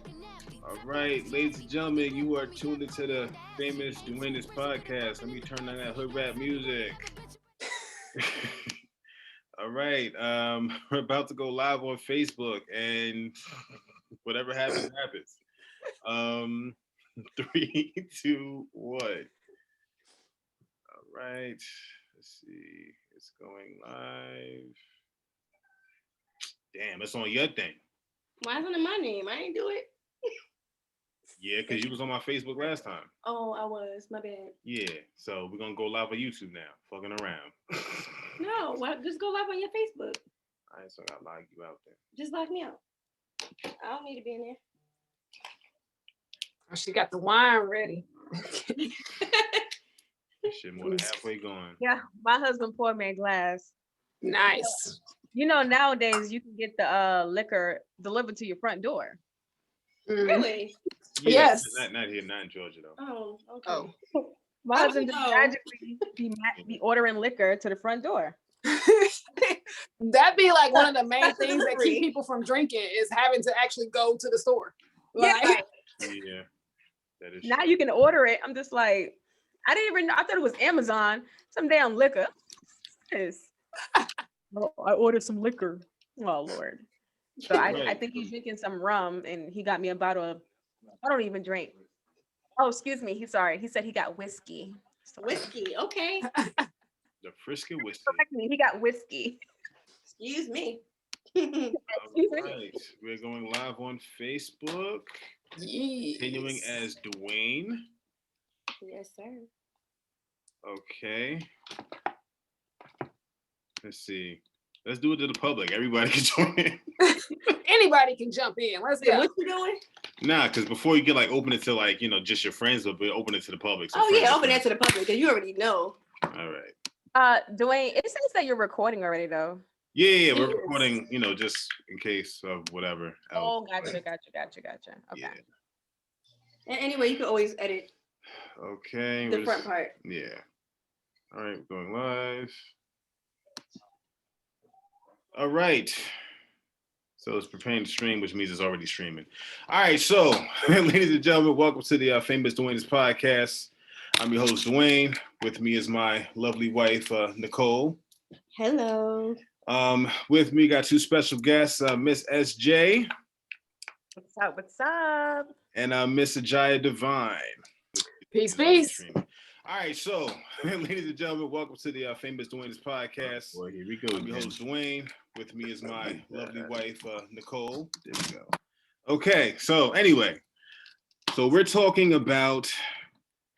All right, ladies and gentlemen, you are tuned into the famous Duenas podcast. Let me turn on that hood rap music. All right, we're about to go live on Facebook, and whatever happens, happens. Um, three, two, one. All right, let's see. It's going live. Damn, it's on your thing. Why isn't it my name? I ain't do it. Yeah, because you was on my Facebook last time. Oh, I was. My bad. Yeah, so we're gonna go live on YouTube now. Fucking around. No, well, just go live on your Facebook. All right, so I gotta log you out there. Just lock me out. I don't need to be in there. Oh, she got the wine ready. This shit more than halfway gone. Yeah, my husband poured me a glass. Nice. You know, nowadays you can get the liquor delivered to your front door. Really? Yeah, Yes. Not here, not in Georgia though. Oh, okay. Oh. My husband just know. magically be ordering liquor to the front door. That'd be like one of the main That's things that delivery. keep people from drinking is having to actually go to the store. Yeah, Like, Yeah, that is. now true. you can order it. I'm just like, I didn't even know. I thought it was Amazon. Some damn liquor. Yes. Oh, I ordered some liquor. Oh Lord. So I Right. think he's drinking some rum, and he got me a bottle of. I don't even drink. Oh, excuse me. He's sorry. He said he got whiskey. Sorry. Whiskey. Okay. The Frisky whiskey. Correct me. He got whiskey. Excuse me. All Excuse me. right, we're going live on Facebook. yes. Continuing as Dwayne. Yes, sir. Okay. Let's see. Let's do it to the public. Everybody can join in. Anybody can jump in. Let's Yeah. go. What you doing? Nah, because before you get like open it to like just your friends, but open it to the public. So Oh friends yeah, of open that friends. to the public because you already know. All right. Dwayne, it says that you're recording already though. Yeah, we're Yes. recording. Just in case of whatever else. Oh, gotcha. Okay. Yeah. And anyway, you can always edit Okay. the front part. Yeah. All right, we're going live. All right. So it's preparing to stream, which means it's already streaming. All right, so ladies and gentlemen, welcome to the famous Dwayne's podcast. I'm your host, Dwayne. With me is my lovely wife, Nicole. Hello. With me, got two special guests, Miss SJ What's up? and Miss Ajaya Divine. Peace, peace. All right, so ladies and gentlemen, welcome to the famous Dwayne's podcast. Boy, here we go. I'm your again. host, Dwayne. With me is my lovely wife, Nicole. There we go. Okay, so anyway, so we're talking about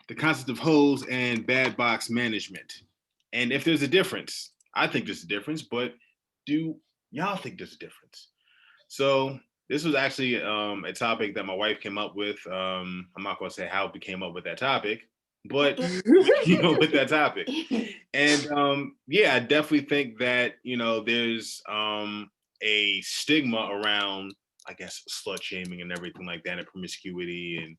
the concept of hoes and bad box management. And if there's a difference, I think there's a difference, but do y'all think there's a difference? So this was actually a topic that my wife came up with. I'm not going to say how we came up with that topic, but with that topic. And yeah, I definitely think that there's a stigma around, I guess, slut shaming and everything like that, and promiscuity and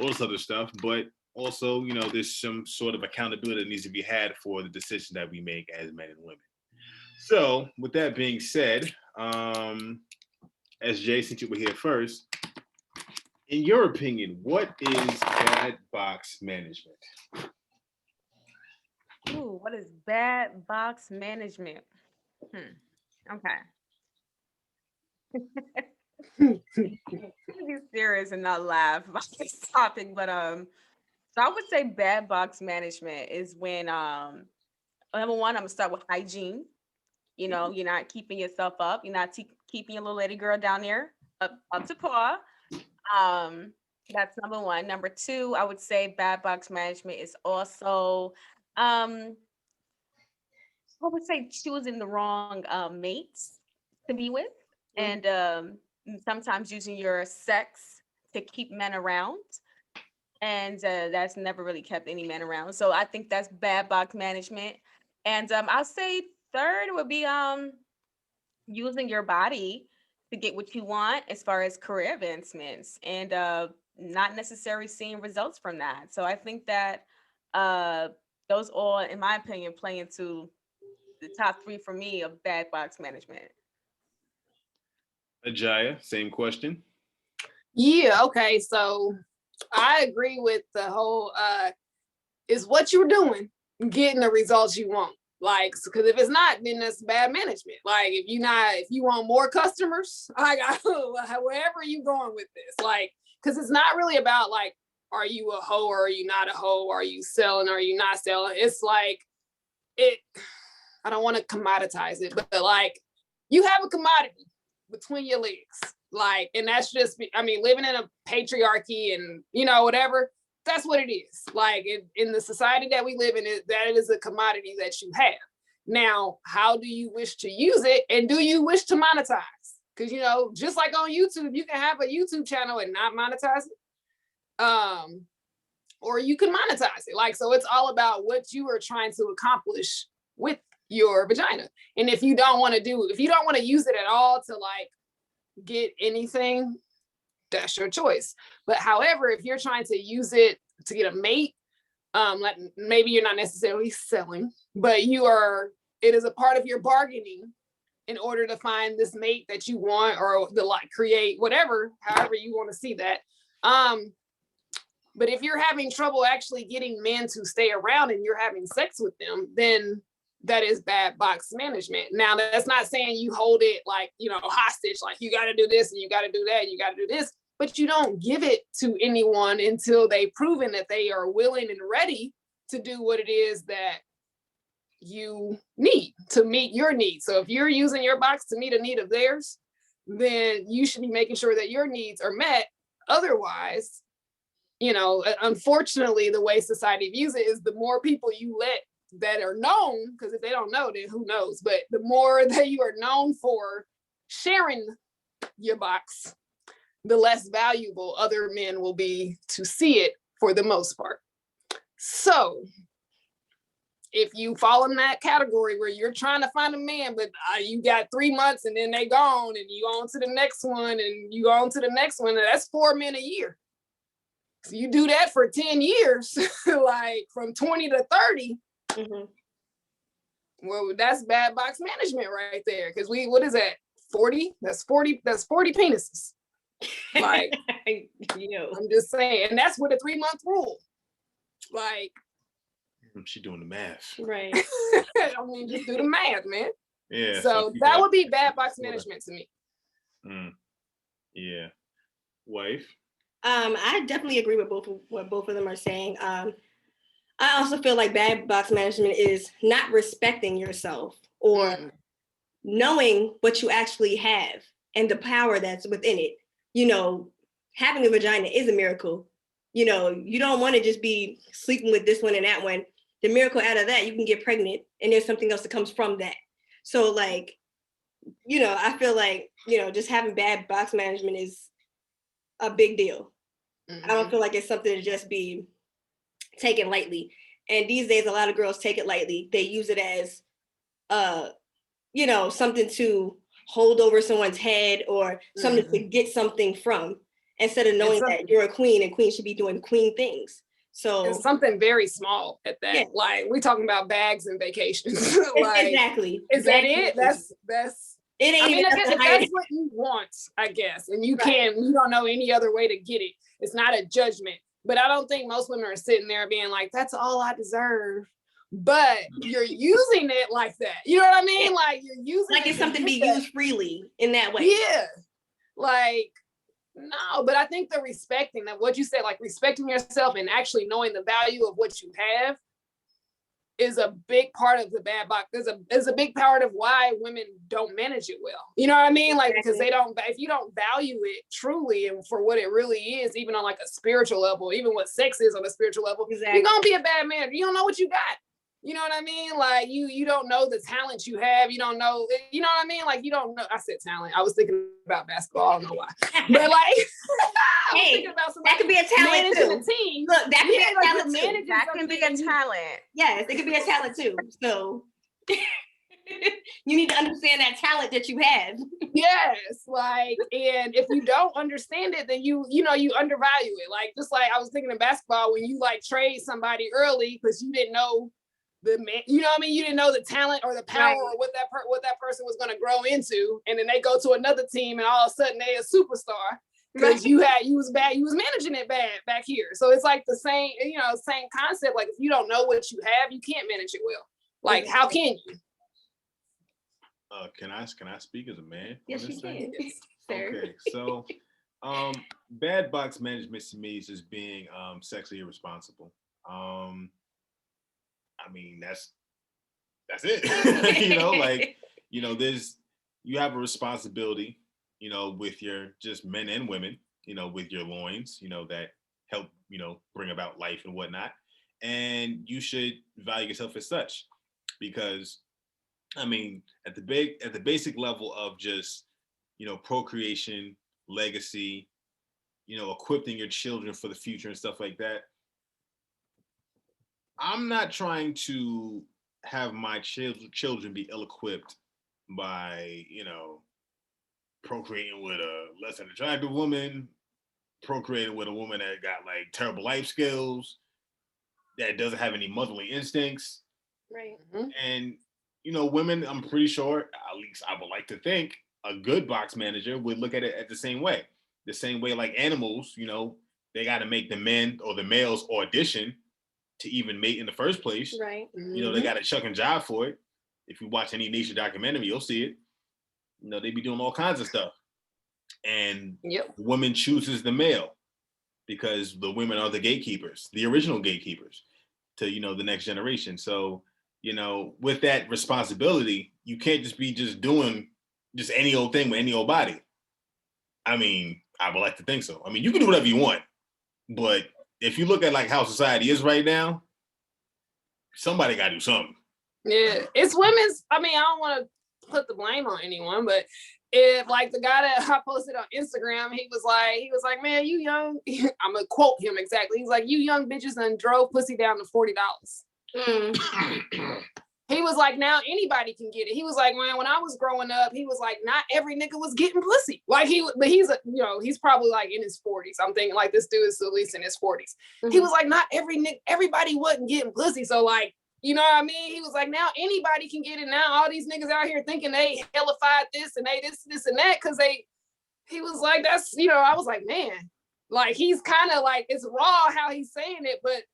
all this other stuff. But also, there's some sort of accountability that needs to be had for the decisions that we make as men and women. So, with that being said, SJ, since you were here first, in your opinion, what is bad box management? Ooh, what is bad box management? Okay. Be serious and not laugh about this topic, but so I would say bad box management is when number one, I'm gonna start with hygiene. You're not keeping yourself up. You're not keeping your little lady girl down there up to par. That's number one. Number two, I would say bad box management is also I would say choosing the wrong mates to be with, and sometimes using your sex to keep men around, and that's never really kept any men around. So I think that's bad box management. And I'll say third would be using your body to get what you want as far as career advancements, and not necessarily seeing results from that. So I think that those all, in my opinion, play into the top three for me of bad box management. Ajaya, same question. Yeah, okay. So I agree with the whole is what you're doing getting the results you want. Like, because if it's not, then that's bad management. Like, if you want more customers, I got wherever you going with this. Like, because it's not really about like, are you a hoe or are you not a hoe? Are you selling or are you not selling? It's like it. I don't want to commoditize it, but like you have a commodity between your legs. Like, and that's just, I mean, living in a patriarchy and, whatever, that's what it is. Like in the society that we live in, that is a commodity that you have. Now, how do you wish to use it? And do you wish to monetize? Because, just like on YouTube, you can have a YouTube channel and not monetize it. Or you can monetize it. Like, so it's all about what you are trying to accomplish with your vagina. And if you don't want to use it at all to like get anything, that's your choice. But however, if you're trying to use it to get a mate, like maybe you're not necessarily selling, but it is a part of your bargaining in order to find this mate that you want, or to like create whatever, however you want to see that. But if you're having trouble actually getting men to stay around and you're having sex with them, then that is bad box management. Now, that's not saying you hold it like, hostage, like you got to do this and you got to do that and you got to do this, but you don't give it to anyone until they've proven that they are willing and ready to do what it is that you need to meet your needs. So if you're using your box to meet a need of theirs, then you should be making sure that your needs are met. Otherwise, unfortunately, the way society views it is the more people you let that are known, because if they don't know, then who knows? But the more that you are known for sharing your box, the less valuable other men will be to see it for the most part. So if you fall in that category where you're trying to find a man, but you got 3 months and then they gone and you on to the next one and you on to the next one, that's 4 men a year. So you do that for 10 years, like from 20 to 30. Mm-hmm. Well, that's bad box management right there. Because what is that? 40? That's 40 penises. Like, I'm just saying. And that's with a 3-month rule. Like, she doing the math. Right. I mean, just do the math, man. Yeah. So that would be bad box management to me. Yeah. Wife? I definitely agree with what both of them are saying. I also feel like bad box management is not respecting yourself or knowing what you actually have and the power that's within it. Having a vagina is a miracle. You don't want to just be sleeping with this one and that one. The miracle out of that, you can get pregnant and there's something else that comes from that. So like, I feel like, just having bad box management is a big deal. Mm-hmm. I don't feel like it's something to just be taken lightly. And these days, a lot of girls take it lightly. They use it as, something to hold over someone's head or something to get something from, instead of knowing that you're a queen and queens should be doing queen things. So it's something very small at that. Yeah. Like we're talking about bags and vacations. Like, exactly. Is that it? That's it. Ain't even if that's what you want, I guess, and you don't know any other way to get it. It's not a judgment. But I don't think most women are sitting there being like, that's all I deserve. But you're using it like that. You know what I mean? Like you're using like it's something to be used freely in that way. Yeah. Like, no, but I think the respecting of what you said, like respecting yourself and actually knowing the value of what you have is a big part of the bad box. Is a big part of why women don't manage it well. You know what I mean? Like, because if you don't value it truly and for what it really is, even on like a spiritual level, even what sex is on a spiritual level, you're gonna be a bad man. You don't know what you got. You know what I mean? Like you don't know the talent you have. You don't know, you know what I mean? Like you don't know. I said talent. I was thinking about basketball. I don't know why. But like, hey, that could be a talent too. Team. Look, that could be a talent too. That can be a talent. Yes, it could be a talent too. So you need to understand that talent that you have. Yes, like, and if you don't understand it, then you undervalue it. Like, just like I was thinking of basketball, when you like trade somebody early because you didn't know the man, you know what I mean? You didn't know the talent or the power or what that person was going to grow into, and then they go to another team, and all of a sudden they a superstar. because you was managing it bad back here. So it's like the same, same concept. Like if you don't know what you have, you can't manage it well. Like how can you? Can I speak as a man? Yes, you can. Sir. Okay, so bad box management to me is just being sexually irresponsible. I mean that's it. You have a responsibility, with your just men and women, with your loins, that help, bring about life and whatnot. And you should value yourself as such, because I mean, at the basic level of just, procreation, legacy, equipping your children for the future and stuff like that. I'm not trying to have my children be ill-equipped by, procreating with a less than attractive woman, procreating with a woman that got like terrible life skills, that doesn't have any motherly instincts. Right. And, women, I'm pretty sure, at least I would like to think, a good box manager would look at it at the same way. The same way like animals, they got to make the men or the males audition to even mate in the first place. Right. They got to chuck and jive for it. If you watch any nature documentary, you'll see it. They be doing all kinds of stuff. And the woman chooses the male because the women are the gatekeepers, the original gatekeepers to, the next generation. So, with that responsibility, you can't just be doing just any old thing with any old body. I mean, I would like to think so. I mean, you can do whatever you want, but if you look at like how society is right now, somebody got to do something. Yeah, it's women's. I mean, I don't want to put the blame on anyone, but if like the guy that I posted on Instagram, he was like, man, you young. I'm gonna quote him exactly. He's like, you young bitches done drove pussy down to $40. He was like, now anybody can get it. He was like, man, when I was growing up, he was like, not every nigga was getting pussy. Like he's probably like in his 40s. I'm thinking like this dude is at least in his 40s. He was like, not everybody wasn't getting pussy. So like, you know what I mean? He was like, now anybody can get it. Now all these niggas out here thinking they hellified this and they this and that because he was like, that's, I was like, man, like he's kind of like, it's raw how he's saying it, but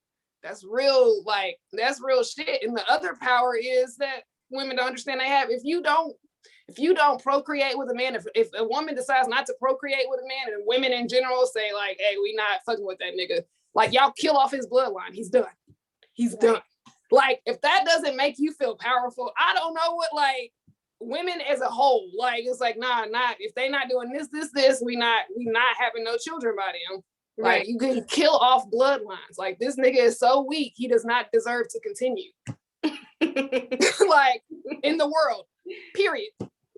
that's real shit. And the other power is that women don't understand they have. If you don't procreate with a man, if a woman decides not to procreate with a man, and women in general say like, hey, we not fucking with that nigga, like y'all kill off his bloodline. He's done. Like, if that doesn't make you feel powerful, I don't know what, like, women as a whole, like, it's like, if they not doing this, we not having no children by them. Like, you can kill off bloodlines. Like, this nigga is so weak, he does not deserve to continue. Like, in the world, period.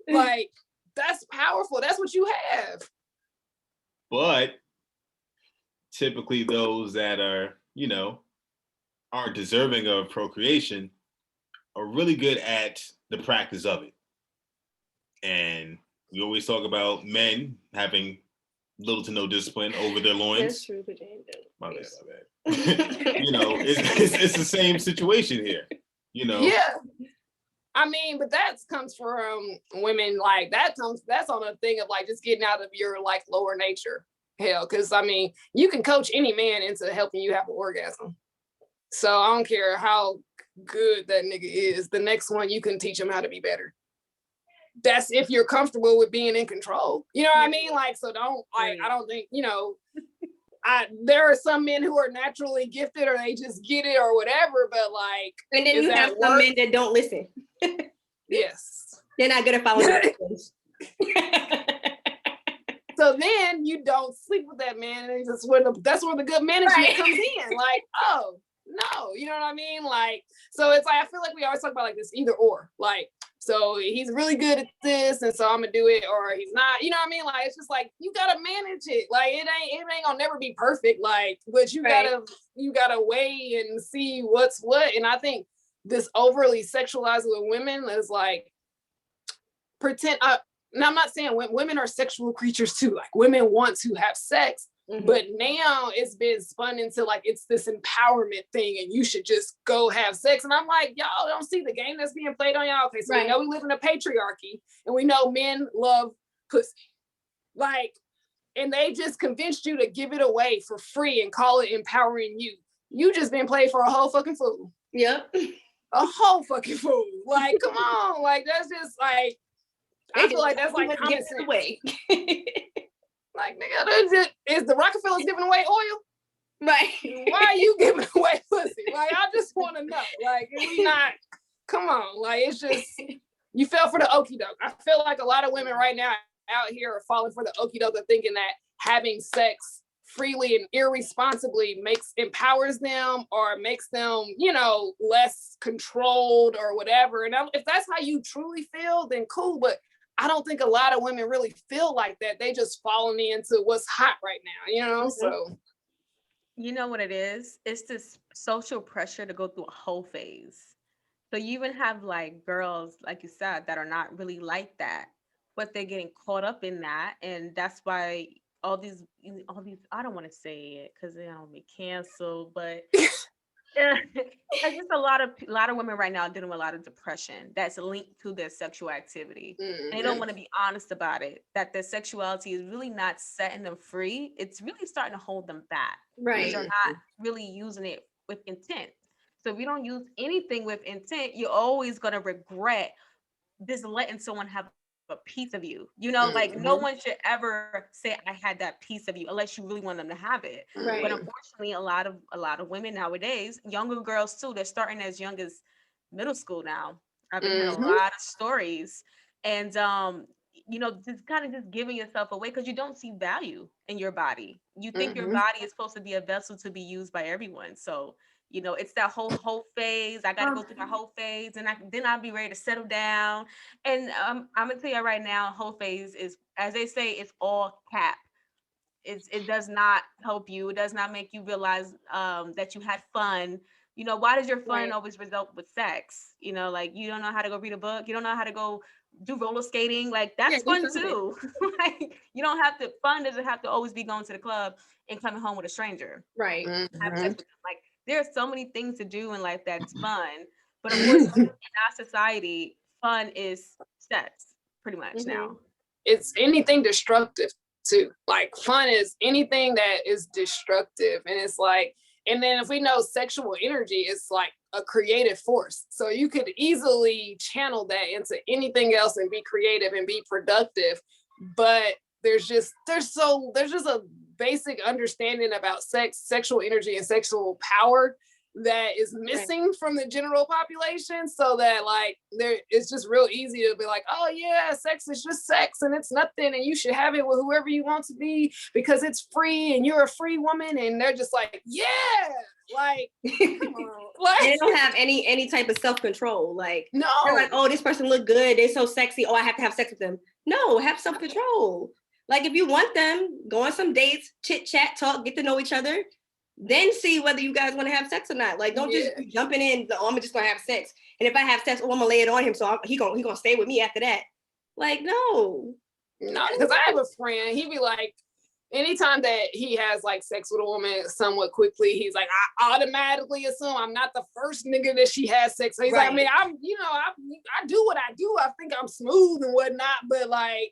Like, that's powerful. That's what you have. But typically those that are, aren't deserving of procreation are really good at the practice of it. And we always talk about men having little to no discipline over their loins. That's true, but my bad. It's the same situation here, Yeah. I mean, but that comes from women, like that's on a thing of like just getting out of your like lower nature. Hell, because I mean, you can coach any man into helping you have an orgasm. So I don't care how good that nigga is. The next one, you can teach him how to be better. That's if you're comfortable with being in control. You know what I mean? Like, so don't, like, I don't think, there are some men who are naturally gifted or they just get it or whatever, but like. And then you have some men that don't listen. Yes. They're not good at following directions. So then you don't sleep with that man. And that's where the good management comes in. Like, oh, no, you know what I mean? Like, so it's like, I feel like we always talk about like this either or, like, so he's really good at this, and so I'm gonna do it, or he's not, you know what I mean? Like, it's just like, you gotta manage it. Like, it ain't gonna never be perfect, like, but you gotta weigh and see what's what. And I think this overly sexualizing with women is like, now I'm not saying women are sexual creatures too, like women want to have sex, but now it's been spun into like it's this empowerment thing and you should just go have sex. And I'm like, y'all don't see the game that's being played on y'all. Okay, so we know we live in a patriarchy and we know men love pussy. Like, and they just convinced you to give it away for free and call it empowering you. You just been played for a whole fucking fool. Yep. A whole fucking fool. Like, come on. Like, that's just like, I feel like that's like common sense. Away. Like, nigga, is the Rockefellers giving away oil? Right. Why are you giving away pussy? Like, I just want to know. Like, we not, come on. Like, it's just, you fell for the okie doke. I feel like a lot of women right now out here are falling for the okie doke of thinking that having sex freely and irresponsibly empowers them or makes them, you know, less controlled or whatever. And if that's how you truly feel, then cool. But I don't think a lot of women really feel like that. They just falling into what's hot right now, you know? So you know what it is? It's this social pressure to go through a whole phase. So you even have like girls, like you said, that are not really like that, but they're getting caught up in that. And that's why all these, I don't want to say it because I'll be canceled, but it's just a lot of women right now dealing with a lot of depression that's linked to their sexual activity. And they don't want to be honest about it, that their sexuality is really not setting them free. It's really starting to hold them back. Right. They're not really using it with intent. So if you don't use anything with intent, you're always going to regret just letting someone have a piece of you. You know, like no one should ever say I had that piece of you unless you really want them to have it. Right. But unfortunately, a lot of women nowadays, younger girls too, they're starting as young as middle school now. I've been hearing a lot of stories. And you know, just kind of just giving yourself away because you don't see value in your body. You think your body is supposed to be a vessel to be used by everyone. So you know, it's that whole phase. I got to go through my whole phase, and then I'll be ready to settle down. And I'm gonna tell you right now, whole phase is, as they say, it's all cap. It does not help you. It does not make you realize that you had fun. You know, why does your fun always result with sex? You know, like you don't know how to go read a book. You don't know how to go do roller skating. Like that's fun too. Like you don't have to. Fun doesn't have to always be going to the club and coming home with a stranger. Right. Have sex with them. Like there are so many things to do in life that's fun, but of course, in our society, fun is sex, pretty much now. It's anything destructive too. Like fun is anything that is destructive, and it's like, and then if we know sexual energy is like a creative force, so you could easily channel that into anything else and be creative and be productive. But there's just a basic understanding about sexual energy and sexual power that is missing from the general population, so that like it's just real easy to be like, oh yeah, sex is just sex and it's nothing and you should have it with whoever you want to be because it's free and you're a free woman. And they're just like, yeah, like, come on. Like, they don't have any type of self-control. Like, no, they're like, oh, this person look good, they're so sexy, oh, I have to have sex with them. No, have self-control. Like if you want them, go on some dates, chit chat, talk, get to know each other, then see whether you guys want to have sex or not. Like don't just be jumping in, oh, I'm just gonna have sex, and if I have sex, oh, I'm gonna lay it on him, so he gonna stay with me after that. Like no, because I have a friend, he be like, anytime that he has like sex with a woman somewhat quickly, he's like, I automatically assume I'm not the first nigga that she has sex with. He's like, I mean, I'm, you know, I do what I do. I think I'm smooth and whatnot, but like,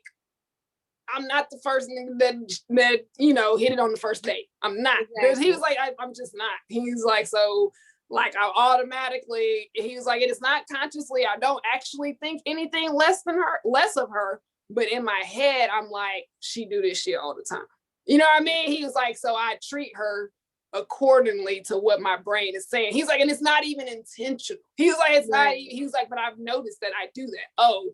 I'm not the first nigga that you know, hit it on the first date. I'm not. Exactly. He was like, I'm just not. He's like, so like I automatically, he was like, it is not consciously, I don't actually think anything less of her, but in my head, I'm like, she do this shit all the time. You know what I mean? He was like, so I treat her accordingly to what my brain is saying. He's like, and it's not even intentional. He was like, it's not, he was like, but I've noticed that I do that. Oh,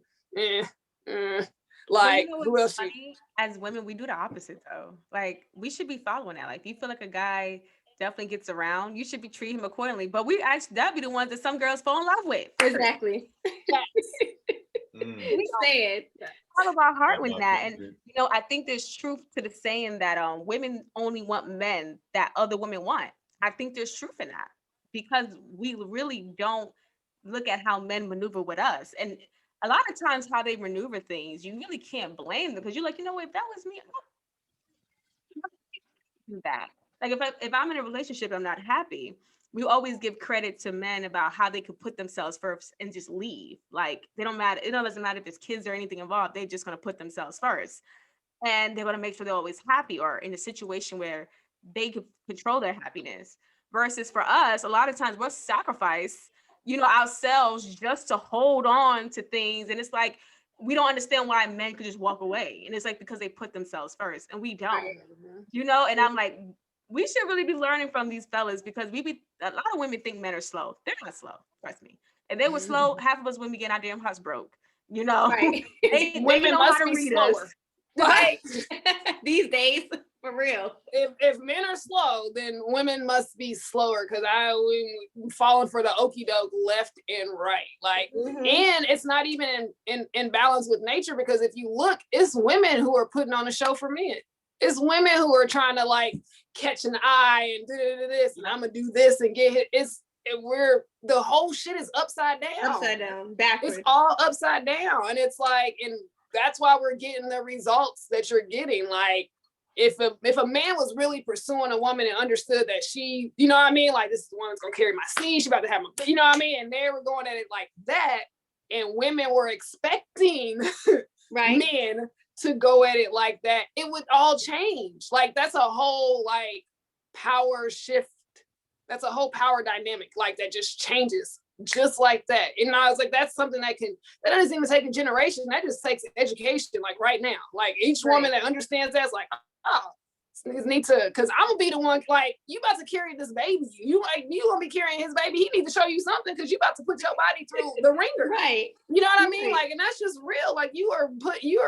like, well, you know what's funny? As women, we do the opposite though. Like, we should be following that. Like, if you feel like a guy definitely gets around, you should be treating him accordingly. But we actually, that'd be the ones that some girls fall in love with. Exactly. We said all of our heart with that. And you know, I think there's truth to the saying that women only want men that other women want. I think there's truth in that because we really don't look at how men maneuver with us. And a lot of times how they maneuver things, you really can't blame them because you're like, you know what, if that was me, I'd do that. Like if I'm in a relationship, I'm not happy. We always give credit to men about how they could put themselves first and just leave. Like they don't matter. It doesn't matter if there's kids or anything involved. They're just going to put themselves first. and they want to make sure they're always happy or in a situation where they could control their happiness. Versus for us, a lot of times we'll sacrifice, ourselves just to hold on to things. And it's like, we don't understand why men could just walk away. And it's like, because they put themselves first and we don't, and I'm like, we should really be learning from these fellas, because a lot of women think men are slow. They're not slow. Trust me. If they were slow, half of us women get our damn hearts broke. Right. They Women know must how to be read slower. us. Right. These days, for real. If men are slow, then women must be slower, because we falling for the okie doke left and right. Like, and it's not even in balance with nature, because if you look, it's women who are putting on a show for men. It's women who are trying to like catch an eye and do this, and I'm gonna do this and get hit. The whole shit is upside down, backwards. It's all upside down, and it's like, and that's why we're getting the results that you're getting. Like, if a man was really pursuing a woman and understood that she, you know what I mean, like, this is the one that's gonna carry my seed, she about to have my, you know what I mean, and they were going at it like that, and women were expecting men to go at it like that, it would all change. Like, that's a whole like power shift. That's a whole power dynamic, like, that just changes just like that. And I was like, that's something that doesn't even take a generation. That just takes education, like right now. Like, each woman that understands that's like, oh, niggas need to, because I'm gonna be the one, like, you about to carry this baby. You gonna be carrying his baby. He need to show you something, because you about to put your body through the ringer. Right. You know what I mean? Like, and that's just real. Like, you are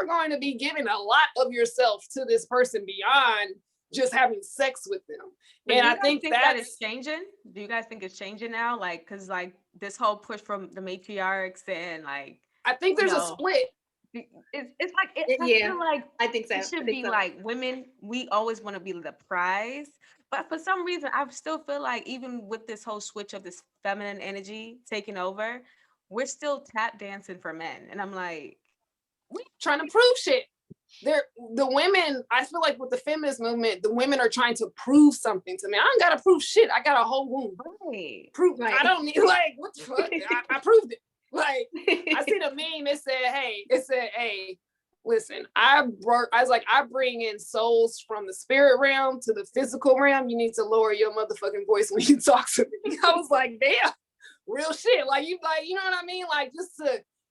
going to be giving a lot of yourself to this person beyond just having sex with them. But and I think that is changing. Do you guys think it's changing now? Like, because like this whole push from the matriarchs and like, I think there's a split. It's like, I feel like I think so. It should be like, women, we always want to be the prize, but for some reason I still feel like, even with this whole switch of this feminine energy taking over, we're still tap dancing for men. And I'm like, we trying to prove shit. The women, I feel like with the feminist movement, the women are trying to prove something to me. I don't gotta prove shit. I got a whole womb. Prove. I don't need, like, what the fuck? I proved it. Like, I see the meme. It said, hey, listen, I bring in souls from the spirit realm to the physical realm. You need to lower your motherfucking voice when you talk to me. I was like, damn, real shit. Like, you know what I mean? Like,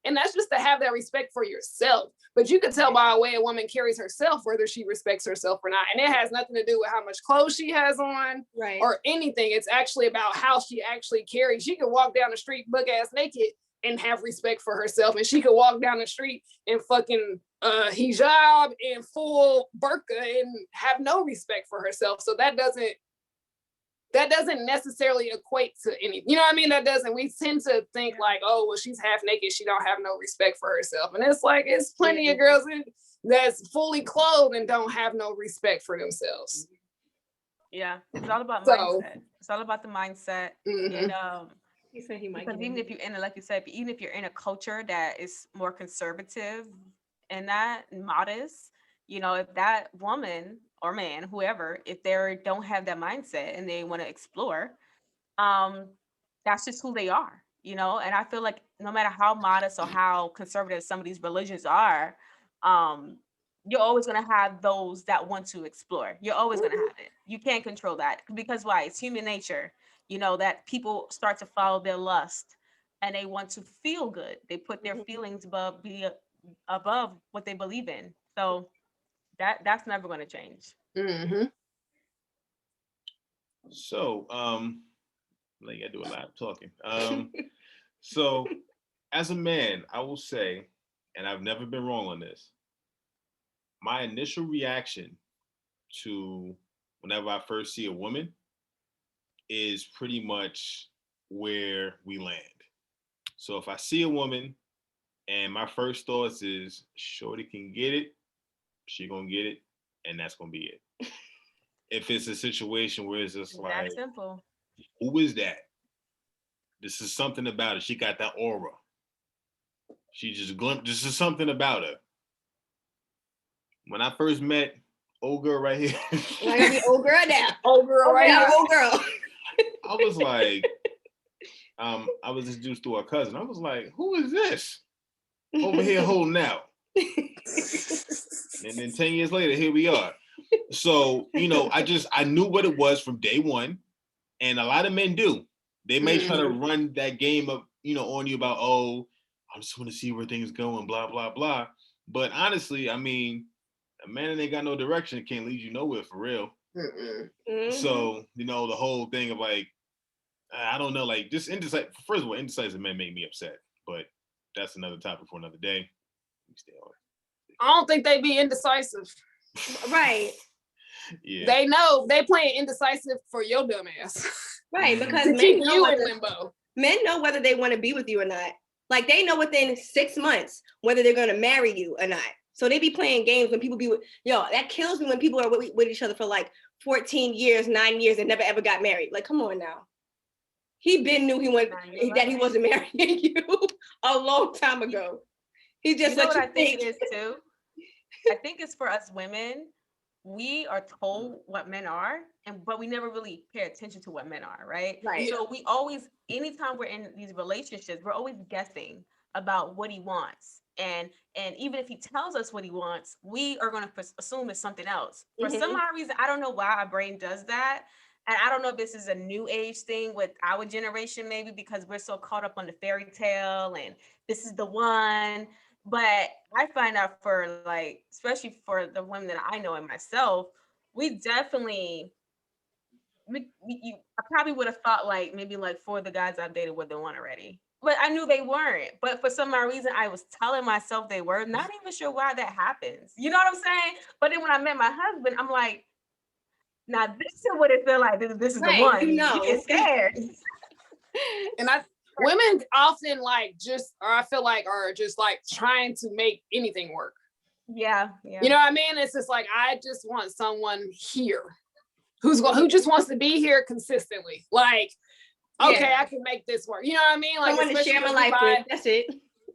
and that's just to have that respect for yourself. But you can tell by the way a woman carries herself whether she respects herself or not. And it has nothing to do with how much clothes she has on or anything. It's actually about how she actually carries. She can walk down the street butt ass naked and have respect for herself. And she could walk down the street in fucking hijab and full burqa and have no respect for herself. So that doesn't necessarily equate to anything. You know what I mean? We tend to think like, oh, well, she's half naked, she don't have no respect for herself. And it's like, it's plenty of girls that's fully clothed and don't have no respect for themselves. Yeah, it's all about mindset. It's all about the mindset. And he said he might, because even if you're in, like you said, even if you're in a culture that is more conservative and that modest, if that woman or man, whoever, if they don't have that mindset and they want to explore, that's just who they are, and I feel like no matter how modest or how conservative some of these religions are, you're always going to have those that want to explore. You're always going to have it. You can't control that, because why? It's human nature, that people start to follow their lust and they want to feel good. They put their feelings above what they believe in. So that's never going to change. So, I gotta do a lot of talking. So, as a man, I will say, and I've never been wrong on this, my initial reaction to whenever I first see a woman is pretty much where we land. So if I see a woman and my first thoughts is, shorty can get it, she gonna get it, and that's gonna be it. If it's a situation where it's just like, that simple. Who is that? This is something about her. She got that aura. She just this is something about her. When I first met old girl right here. I gotta be old girl now. Old girl right now. Old girl. I was like, I was introduced to her cousin. I was like, who is this? Over here holding out. And then 10 years later, here we are. So, I knew what it was from day one. And a lot of men do. They may try to run that game up, on you about, oh, I just want to see where things go and blah, blah, blah. But honestly, I mean, a man that ain't got no direction can't lead you nowhere for real. So, the whole thing of like, I don't know, like just indecisive. First of all, indecisive men make me upset, but that's another topic for another day. I don't think they be indecisive. Right. Yeah. They know they playing indecisive for your dumb ass. Right, because to men keep know you in limbo. Men know whether they want to be with you or not. Like they know within 6 months whether they're going to marry you or not. So they be playing games when people be with, that kills me when people are with each other for like 14 years, 9 years and never ever got married. Like, come on now. He been knew that he wasn't marrying you a long time ago. He just what I think it is too. I think it's for us women. We are told what men are, but we never really pay attention to what men are, right? Right. So we always, anytime we're in these relationships, we're always guessing about what he wants. And even if he tells us what he wants, we are going to assume it's something else. For some odd reason, I don't know why our brain does that. And I don't know if this is a new age thing with our generation, maybe because we're so caught up on the fairy tale and this is the one. But I find out for like, especially for the women that I know and myself, we definitely, I probably would have thought like maybe like 4 of the guys I've dated were the one already. But I knew they weren't. But for some odd reason, I was telling myself they were. Not even sure why that happens. You know what I'm saying? But then when I met my husband, I'm like, now this is what it felt like. This is the one. You get scared. And women often I feel like are just like trying to make anything work. Yeah. You know what I mean? It's just like, I just want someone here who just wants to be here consistently. Like, okay, I can make this work. You know what I mean? Like, someone to share my life with. That's it.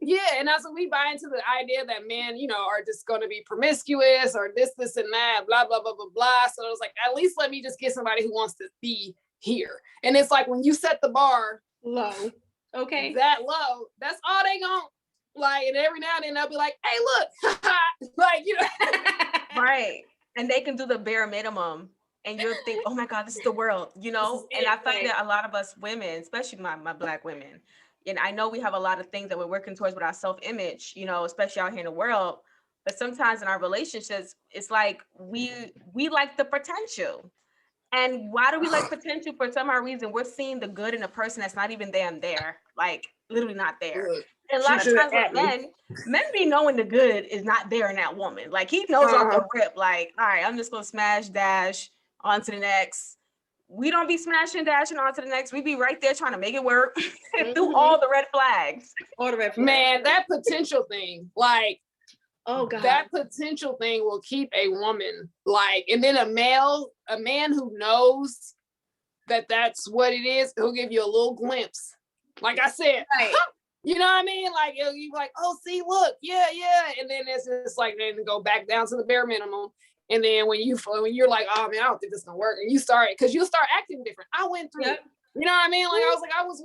Yeah, and that's when we buy into the idea that men, are just going to be promiscuous or this and that, blah, blah, blah, blah, blah. So it was like, at least let me just get somebody who wants to be here. And it's like, when you set the bar low, okay, that low, that's all they gon' like. And every now and then they'll be like, hey, look, like, right. And they can do the bare minimum. And you'll think, oh my God, this is the world, And I find that a lot of us women, especially my Black women, and I know we have a lot of things that we're working towards with our self-image, especially out here in the world. But sometimes in our relationships, it's like we like the potential. And why do we like potential? For some odd reason, we're seeing the good in a person that's not even there, like literally not there. And a lot of times with men be knowing the good is not there in that woman. Like he knows off the rip, like, all right, I'm just gonna smash dash on to the next. We don't be smashing dashing on to the next. We be right there trying to make it work through all the red flags. All the red flags. Man, that potential thing, like, oh God, that potential thing will keep a woman like, and then a man who knows that that's what it is, he'll give you a little glimpse. Like I said, right. You know what I mean? Like, you like, oh, see, look, yeah. And then it's just like, then go back down to the bare minimum. And then when you're like, oh man, I don't think this is gonna work, and you start acting different. I went through it. You know what I mean? Like, I was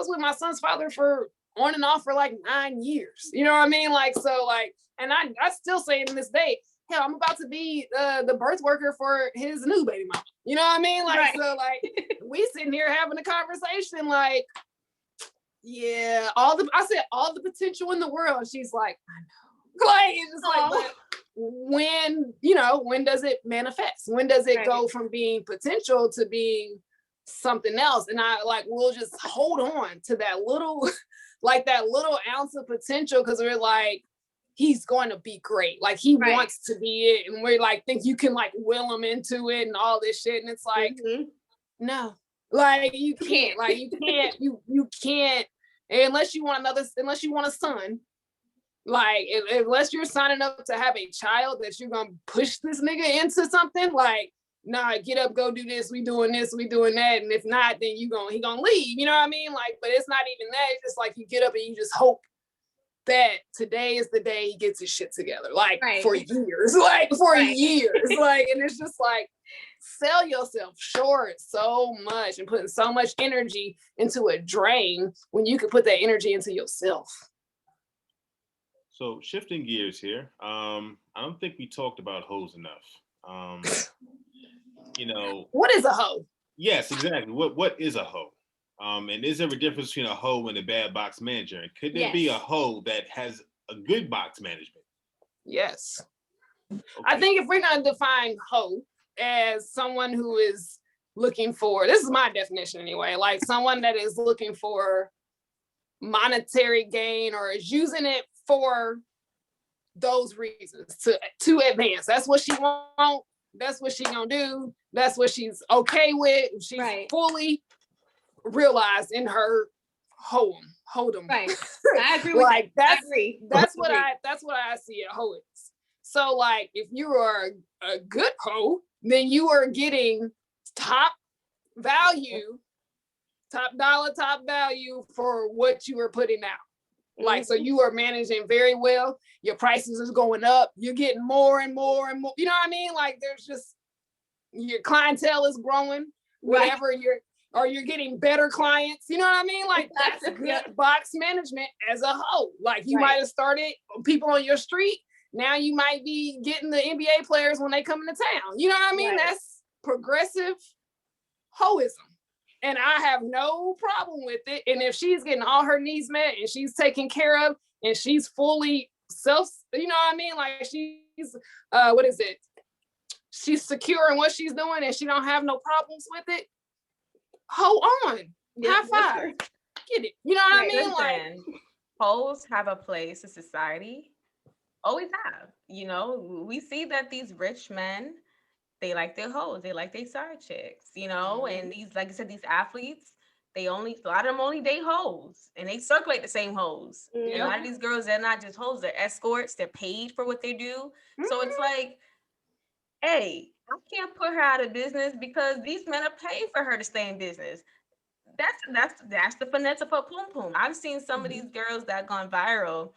with my son's father for on and off for like 9 years. You know what I mean? Like, so like, and I still say it in this day, hell, I'm about to be the birth worker for his new baby mama. You know what I mean? Like, right. So like, we sitting here having a conversation, like, yeah, all the potential in the world. She's like, I know. Like, it's just like, but when does it manifest? When does it go from being potential to being something else? And we'll just hold on to that little ounce of potential, because we're like, he's going to be great. Like, he wants to be it. And we're like, think you can like will him into it and all this shit. And it's like, no, like you can't, you can't, unless you want a son. Like, unless you're signing up to have a child that you're gonna push this nigga into something, like, nah, get up, go do this, we doing this, we doing that, and if not, then he gonna leave, you know what I mean? Like, but it's not even that, it's just like you get up and you just hope that today is the day he gets his shit together, like for years, like for years, like, and it's just like, sell yourself short so much and putting so much energy into a drain when you could put that energy into yourself. So shifting gears here. I don't think we talked about hoes enough. Um, you know, What is a hoe? yes, exactly. What is a hoe? And is there a difference between a hoe and a bad box manager? And could there be a Yes. hoe that has a good box management? Yes. Okay. I think if we're going to define hoe as someone who is looking for, this is my definition anyway, like someone that is looking for monetary gain or is using it for those reasons to advance. That's what she wants. That's what she gonna do. That's what she's okay with. She's Right. fully realized in her hold'em. Right. I agree with Like that. that's I agree. that's I what agree. that's what I see a hoe is. So like if you are a good hoe, then you are getting top value, top dollar, top value for what you are putting out. Like, so you are managing very well. Your prices is going up. You're getting more and more and more. You know what I mean? Like there's just, your clientele is growing, whatever you're getting better clients. You know what I mean? Like that's good box management as a whole. Like you might have started people on your street. Now you might be getting the NBA players when they come into town. You know what I mean? That's progressive hoism. And I have no problem with it. And if she's getting all her needs met and she's taken care of and she's fully self, you know what I mean? Like she's, what is it? She's secure in what she's doing and she don't have no problems with it. Hold on. High five. Get it. You know what I mean? Listen, like hoes have a place in society. Always have. You know, we see that these rich men, they like their hoes, they like their side chicks, you know, and these, like I said, these athletes, a lot of them only date hoes and they circulate the same hoes. And a lot of these girls, they're not just hoes, they're escorts, they're paid for what they do. So it's like, hey, I can't put her out of business because these men are paying for her to stay in business. That's the finesse of her poom poom. I've seen some of these girls that gone viral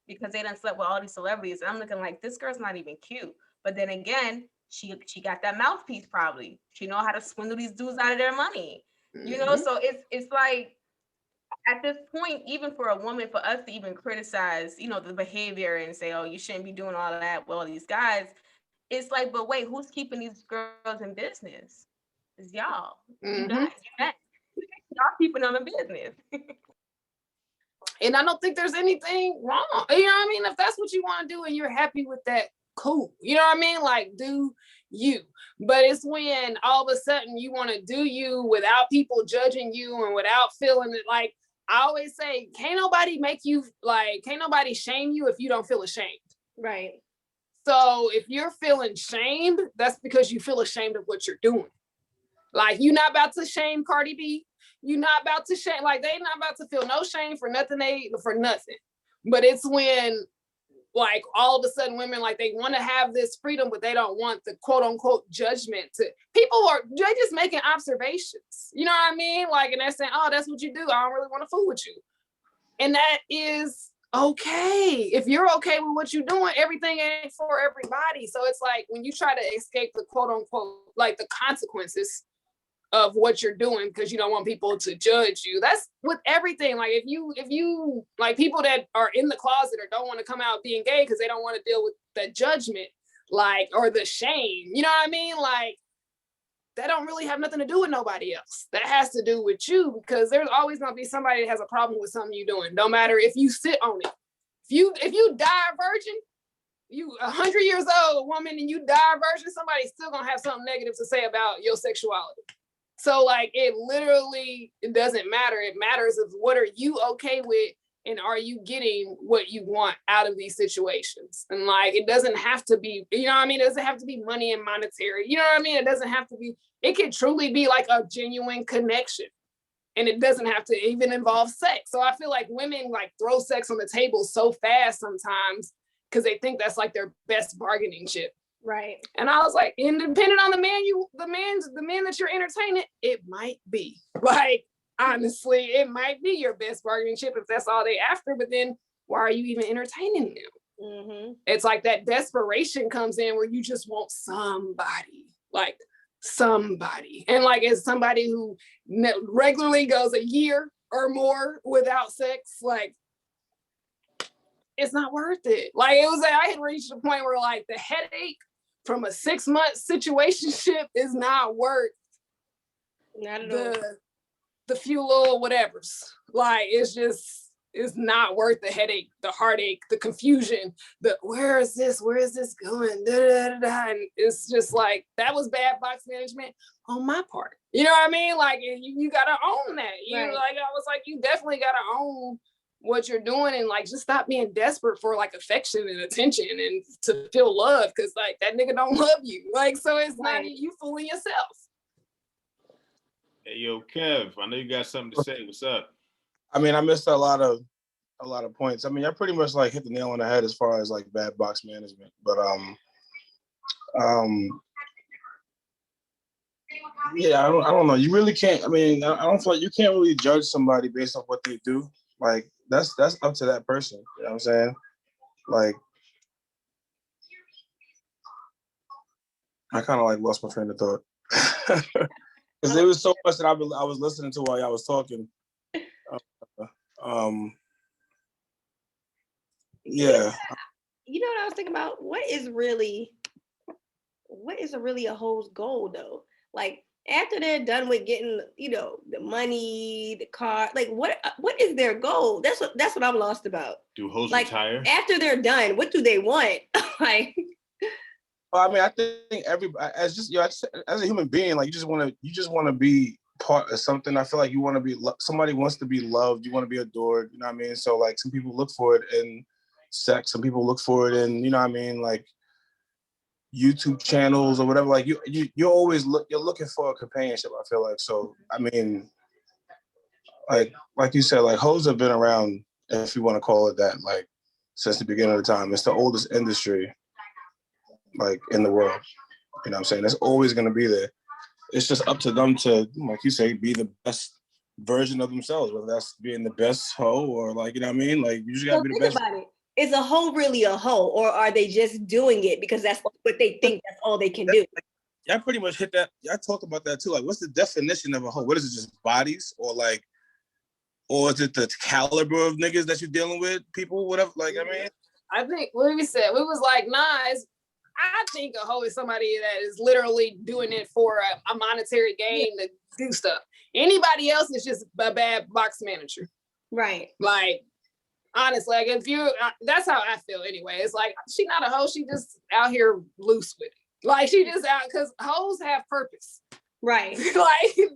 because they done slept with all these celebrities. And I'm looking like, this girl's not even cute. But then again, she got that mouthpiece probably. She know how to swindle these dudes out of their money. You know, so it's like at this point, even for a woman, for us to even criticize, you know, the behavior and say, oh, you shouldn't be doing all of that with all these guys, it's like, but wait, who's keeping these girls in business? It's y'all. You guys, y'all keeping them in business. And I don't think there's anything wrong. You know what I mean? If that's what you want to do and you're happy with that, cool. You know what I mean? Like, do you. But it's when all of a sudden you want to do you without people judging you and without feeling it. Like I always say, can't nobody shame you if you don't feel ashamed. Right. So if you're feeling shamed, that's because you feel ashamed of what you're doing. Like you're not about to shame Cardi B. You're not about to shame, like they not about to feel no shame for nothing. But it's when like all of a sudden women like they want to have this freedom, but they don't want the quote unquote judgment they just making observations. You know what I mean? Like, and they're saying, oh, that's what you do. I don't really want to fool with you. And that is okay. If you're okay with what you're doing, everything ain't for everybody. So it's like when you try to escape the quote unquote, like the consequences of what you're doing because you don't want people to judge you. That's with everything. Like if you like people that are in the closet or don't want to come out being gay because they don't want to deal with the judgment, like, or the shame, you know what I mean? Like that don't really have nothing to do with nobody else. That has to do with you because there's always gonna be somebody that has a problem with something you're doing. No matter if you sit on it. If you die a virgin, you 100 years old woman and you die a virgin, somebody's still gonna have something negative to say about your sexuality. So like it doesn't matter. It matters of what are you okay with and are you getting what you want out of these situations? And like it doesn't have to be, you know what I mean? It doesn't have to be money and monetary. You know what I mean? It doesn't have to be, it can truly be like a genuine connection. And it doesn't have to even involve sex. So I feel like women like throw sex on the table so fast sometimes because they think that's like their best bargaining chip. Right. And I was like, and depending on the man that you're entertaining, it might be. Like, honestly, it might be your best bargaining chip if that's all they after. But then why are you even entertaining them? Mm-hmm. It's like that desperation comes in where you just want somebody. Like somebody. And like as somebody who regularly goes a year or more without sex, like it's not worth it. Like, it was like I had reached a point where like the headache from a 6-month situationship is not worth Not at all. the few little whatevers. Like, it's not worth the headache, the heartache, the confusion, the where is this going? Da, da, da, da. And it's just like, that was bad box management on my part. You know what I mean? Like, you gotta own that. You Right. like, I was like, you definitely gotta own what you're doing, and like just stop being desperate for like affection and attention and to feel love, because like that nigga don't love you. Like, so it's not you fooling yourself. Hey, yo, Kev, I know you got something to say. What's up? I mean, I missed a lot of points. I mean, I pretty much like hit the nail on the head as far as like bad box management. But yeah, I don't know. You really can't. I mean, I don't feel like you can't really judge somebody based off what they do. Like that's up to that person. You know what I'm saying? Like, I kind of like lost my train of thought because there was so much that I was listening to while y'all was talking. Yeah. You know what I was thinking about? What is really a hoe's goal though? Like, after they're done with getting, you know, the money, the car, like what is their goal? That's what I'm lost about. Do hoes Like, retire? after they're done, what do they want? Like, Well, I mean, I think everybody, as a human being, like you just want to be part of something. I feel like you want to be somebody wants to be loved. You want to be adored. You know what I mean? So like, some people look for it in sex. Some people look for it in, you know what I mean, like YouTube channels or whatever. Like you're always you're looking for a companionship. I feel like. So I mean, like you said, like hoes have been around, if you want to call it that, like since the beginning of the time. It's the oldest industry, like in the world. You know what I'm saying? It's always going to be there. It's just up to them to, like you say, be the best version of themselves, whether that's being the best hoe or like, you know what I mean? Like you just got to be the best. About it. Is a hoe really a hoe, or are they just doing it because that's what they think that's all they can do? Y'all pretty much hit that. Y'all talk about that too. Like, what's the definition of a hoe? What is it? Just bodies, or is it the caliber of niggas that you're dealing with? People, whatever. Like, I mean, I think what we said, we was like, I think a hoe is somebody that is literally doing it for a monetary gain to do stuff. Anybody else is just a bad box manager. Right. Like, honestly, like that's how I feel anyway. It's like, she not a hoe, she just out here loose with it. Like, she just out, because hoes have purpose. Right. Like,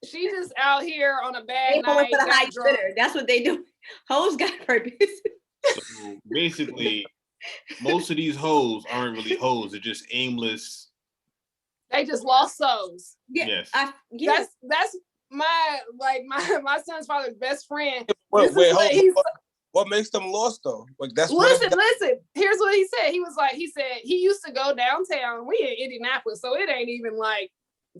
she just out here on a bad night. For the high Twitter. That's what they do. Hoes got purpose. So basically, most of these hoes aren't really hoes. They're just aimless. They just lost souls. Yeah. Yes. That's my son's father's best friend. What makes them lost though? Like, that's listen. Here's what he said. He said he used to go downtown. We in Indianapolis, so it ain't even like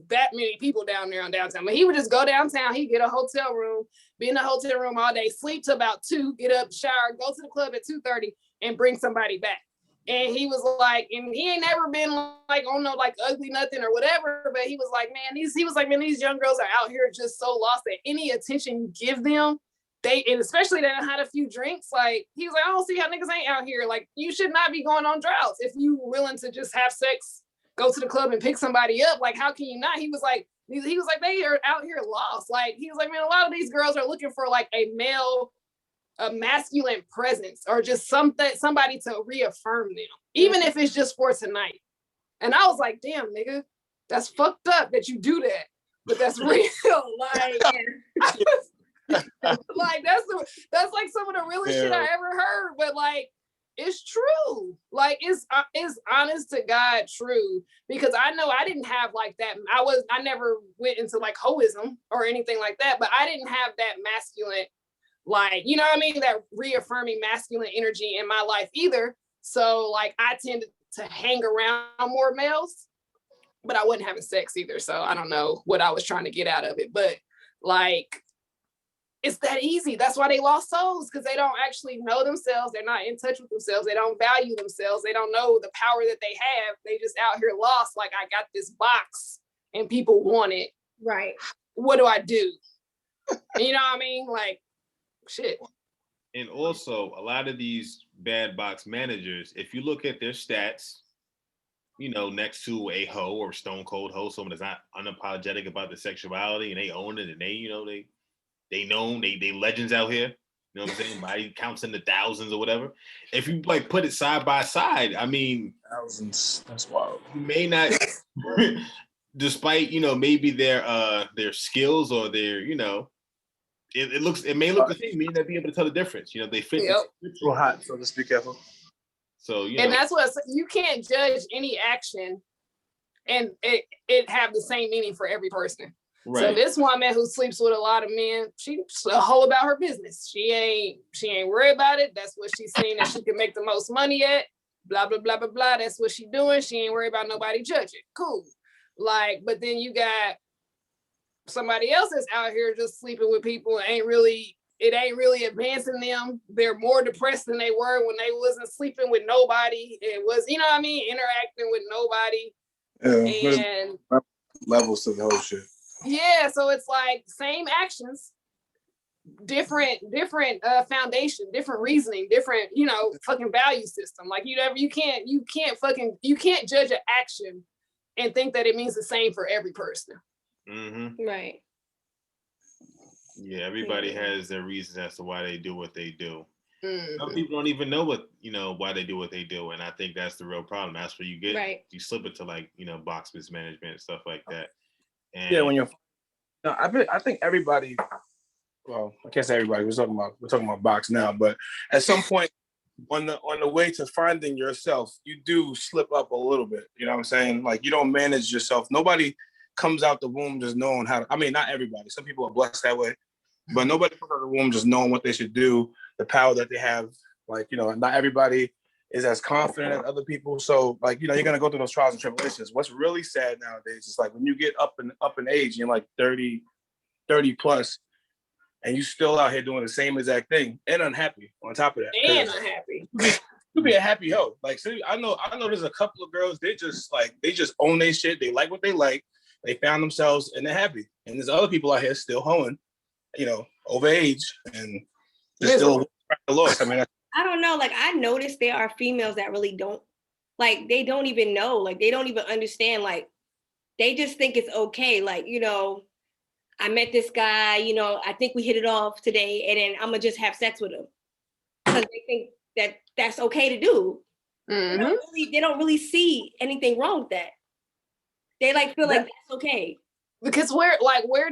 that many people down there on downtown. But he would just go downtown. He'd get a hotel room, be in the hotel room all day, sleep till about 2, get up, shower, go to the club at 2:30, and bring somebody back. And he was like, and he ain't never been like on no like ugly nothing or whatever, but he was like, man, these young girls are out here just so lost that any attention you give them, and especially they done had a few drinks, like he was like, I don't see how niggas ain't out here. Like, you should not be going on droughts if you willing to just have sex, go to the club and pick somebody up. Like, how can you not? He was like, they are out here lost. Like, he was like, man, a lot of these girls are looking for like a masculine presence, or just somebody to reaffirm them, even if it's just for tonight. And I was like, damn, nigga, that's fucked up that you do that, but that's real. Like, that's like some of the realest shit I ever heard, but like, it's true. Like, it's honest to God true, because I know I didn't have like that. I never went into like hoism or anything like that, but I didn't have that masculine, like, you know what I mean, that reaffirming masculine energy in my life either. So like, I tended to hang around more males, but I wasn't having sex either. So I don't know what I was trying to get out of it, but like, it's that easy. That's why they lost souls, because they don't actually know themselves. They're not in touch with themselves. They don't value themselves. They don't know the power that they have. They just out here lost. Like, I got this box and people want it. Right. What do I do? You know what I mean? Like, shit. And also, a lot of these bad box managers, if you look at their stats, next to a hoe or stone cold hoe, someone that's not unapologetic about their sexuality and they own it and they know they legends out here. You know what I'm saying? Body counts in the thousands or whatever. If you like put it side by side, I mean, thousands. That's wild. you may not, despite maybe their skills or their it may look the same. You may not be able to tell the difference. They fit. Yep. Real hot, so just be careful. So and that's what you can't judge any action, and it have the same meaning for every person. Right. So this woman who sleeps with a lot of men, she's a hoe about her business. She ain't worried about it. That's what she's saying that she can make the most money at. Blah blah blah blah blah. That's what she doing. She ain't worried about nobody judging. Cool. Like, but then you got somebody else that's out here just sleeping with people and it ain't really advancing them. They're more depressed than they were when they wasn't sleeping with nobody. It was, interacting with nobody. Yeah, and levels to the whole shit. Yeah, so it's like same actions, different foundation, different reasoning, different, fucking value system. Like you can't judge an action and think that it means the same for every person. Mm-hmm. Right. Yeah, everybody has their reasons as to why they do what they do. Mm-hmm. Some people don't even know why they do what they do, and I think that's the real problem. That's where you get you slip into box mismanagement and stuff like that. And yeah, when I think everybody. Well, I can't say everybody. We're talking about box now, but at some point on the way to finding yourself, you do slip up a little bit. You know what I'm saying? Like you don't manage yourself. Nobody comes out the womb just knowing how to. I mean, not everybody. Some people are blessed that way, but nobody comes out the womb just knowing what they should do, the power that they have. Like not everybody is as confident as other people. So you're gonna go through those trials and tribulations. What's really sad nowadays is like when you get up in age, you're like 30 plus. And you still out here doing the same exact thing and unhappy on top of that. And unhappy. You be a happy hoe. Like, see, I know there's a couple of girls, they just own their shit. They like what they like. They found themselves and they're happy. And there's other people out here still hoeing, over age and they're still lost. I mean, I don't know. Like I noticed there are females that really don't they don't even know. Like they don't even understand. Like they just think it's okay. Like, I met this guy, I think we hit it off today, and then I'm gonna just have sex with him because they think that that's okay to do. Mm-hmm. They don't really see anything wrong with that. They feel like that's okay. Because where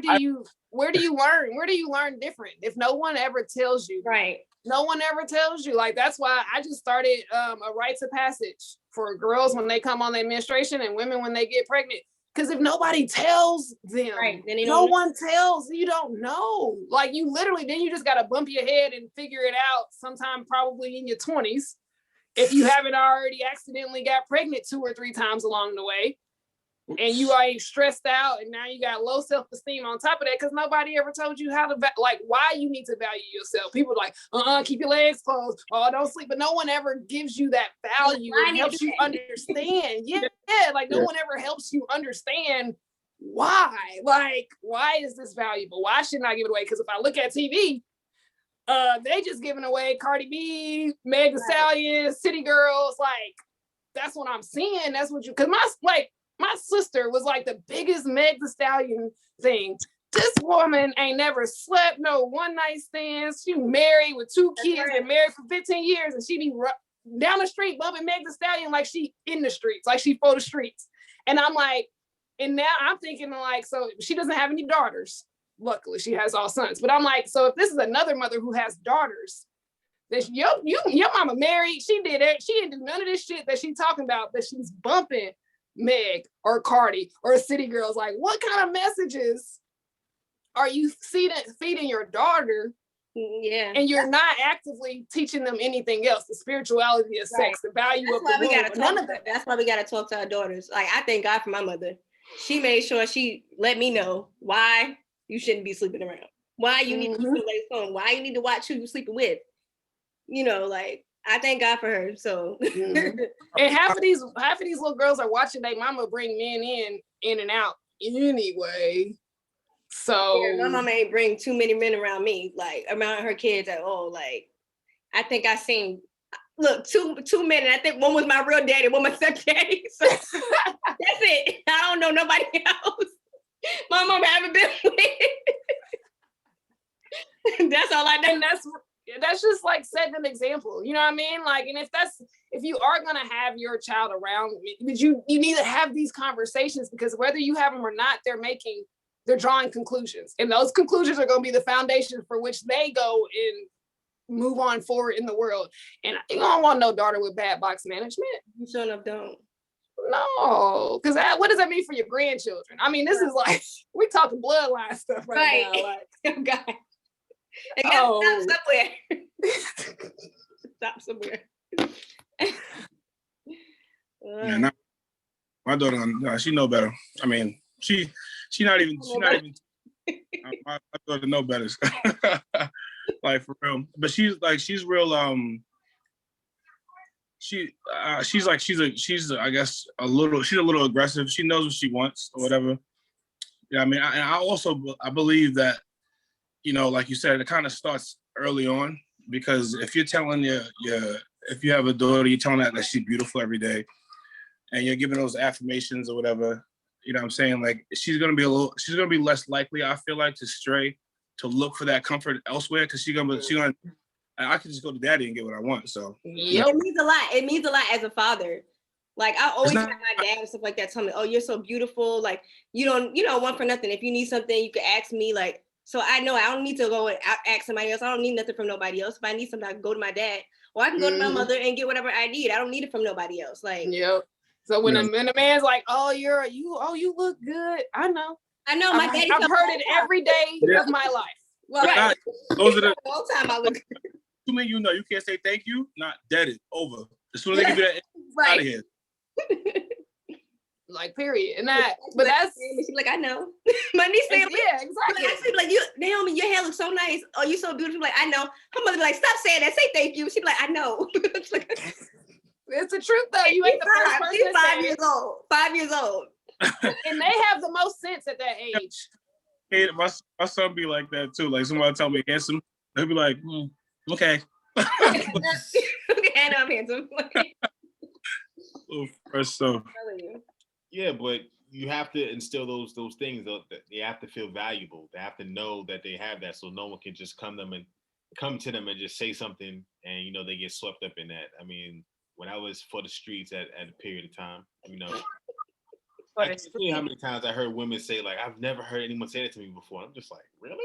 do you learn? Where do you learn different if no one ever tells you? Right. No one ever tells you. Like that's why I just started a rites of passage for girls when they come on their menstruation and women when they get pregnant. Because if nobody tells them, then no one tells, you don't know. Like you literally, then you just got to bump your head and figure it out sometime probably in your 20s. If you haven't already accidentally got pregnant 2 or 3 times along the way and you are stressed out and now you got low self-esteem on top of that because nobody ever told you how to, why you need to value yourself. People are like, keep your legs closed. Oh, don't sleep. But no one ever gives you that value and helps you understand. Yeah. No one ever helps you understand why. Like, why is this valuable? Why shouldn't I give it away? Because if I look at TV, they just giving away Cardi B, Meg Thee Stallion, City Girls. Like, that's what I'm seeing. That's what because my sister was like the biggest Meg Thee Stallion thing. This woman ain't never slept, no one night stands. She married with 2 kids and married for 15 years, and she be down the street bumping Meg Thee Stallion like she in the streets, like she for the streets. And I'm like, and now I'm thinking like, so she doesn't have any daughters. Luckily, she has all sons. But I'm like, so if this is another mother who has daughters, that your mama married, she did it. She didn't do none of this shit that she's talking about, that she's bumping Meg or Cardi or City Girls. Like, what kind of messages are you feeding your daughter? Yeah. And you're not actively teaching them anything else, the spirituality of sex, the value of the womb, none of that. That's why we got to talk to our daughters. Like, I thank God for my mother. She made sure she let me know why you shouldn't be sleeping around. Why you need to keep your legs on. Why you need to watch who you sleeping with. I thank God for her. So and half of these little girls are watching their mama bring men in and out anyway. So my mama ain't bring too many men around me, like around her kids at all. Like I think I seen, look, two men, and I think one was my real daddy, one my stepdaddy. So that's it. I don't know nobody else. My mom haven't been with. That's all I know. And that's just like setting an example. You know what I mean? Like, and if you are gonna have your child around, you need to have these conversations, because whether you have them or not, they're drawing conclusions, and those conclusions are gonna be the foundation for which they go and move on forward in the world. And you don't want no daughter with bad box management. You sure enough don't. No, because what does that mean for your grandchildren? I mean, this is like, we talking bloodline stuff right now. Like, oh God. They gotta stop somewhere. Stop somewhere. Yeah, my daughter, no, she know better. I mean, she not even. My daughter know better. Like, for real. But she's real. She's I guess a little aggressive. She knows what she wants or whatever. Yeah, I mean, I believe that, you know, like you said, it kind of starts early on, because if you're telling if you have a daughter, you're telling her that she's beautiful every day, and you're giving those affirmations or whatever, you know what I'm saying? Like, she's gonna be less likely, I feel like, to stray, to look for that comfort elsewhere, because I can just go to daddy and get what I want. So yep. It means a lot. It means a lot as a father. Like, I always have my dad and stuff like that tell me, "Oh, you're so beautiful. Like, you don't want for nothing. If you need something, you can ask me." Like, so I know I don't need to go and ask somebody else. I don't need nothing from nobody else. If I need something, I can go to my dad, or I can go to my mother and get whatever I need. I don't need it from nobody else. Like, yep. So when a man's like, "Oh, you look good," I know. My daddy. I've heard it every day of my life. Right. Those are the whole time I look. too many, you can't say thank you. Not dead it over. As soon as they give you that, right. Out of here. Like, period. And but that's she's like, I know. My niece say, yeah, exactly. She's like, Naomi, your hair looks so nice. Oh, you so beautiful. Like, I know. Her mother be like, stop saying that. Say thank you. She's like, I know. It's the truth though. You ain't the first person. She's 5 years old. 5 years old. And they have the most sense at that age. Hey, my son be like that too. Like, somebody tell me handsome, they'll be like, okay. I know I'm handsome. First, so. Yeah, but you have to instill those things, though, that they have to feel valuable. They have to know that they have that, so no one can just come to them and just say something, and, you know, they get swept up in that. I mean, when I was for the streets at a period of time, you know, I can't tell you how many times I heard women say, like, I've never heard anyone say that to me before. I'm just like, really?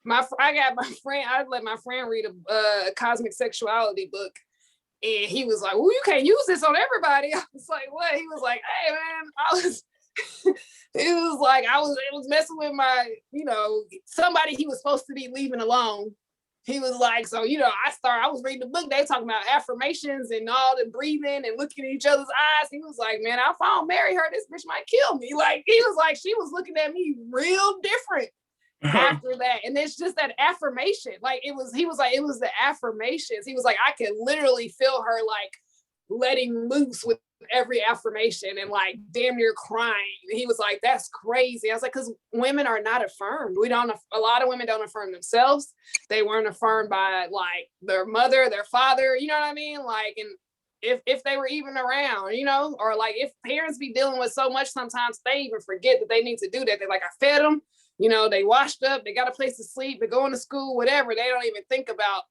I got my friend. I let my friend read a cosmic sexuality book. And he was like, "Well, you can't use this on everybody." I was like, "What?" He was like, "Hey, man, it was messing with my, you know, somebody he was supposed to be leaving alone." He was like, "So, you know, I was reading the book. They talking about affirmations and all the breathing and looking at each other's eyes." He was like, "Man, if I don't marry her, this bitch might kill me." Like, he was like, she was looking at me real different after that. And it's just that affirmation. Like, he was like, it was the affirmations. He was like, I could literally feel her like letting loose with every affirmation and like damn near crying. He was like, that's crazy. I was like, because women are not affirmed. A lot of women don't affirm themselves. They weren't affirmed by like their mother, their father, you know what I mean? Like, and if they were even around, you know, or like if parents be dealing with so much, sometimes they even forget that they need to do that. They're like, I fed them, you know, they washed up, they got a place to sleep, they're going to school, whatever. They don't even think about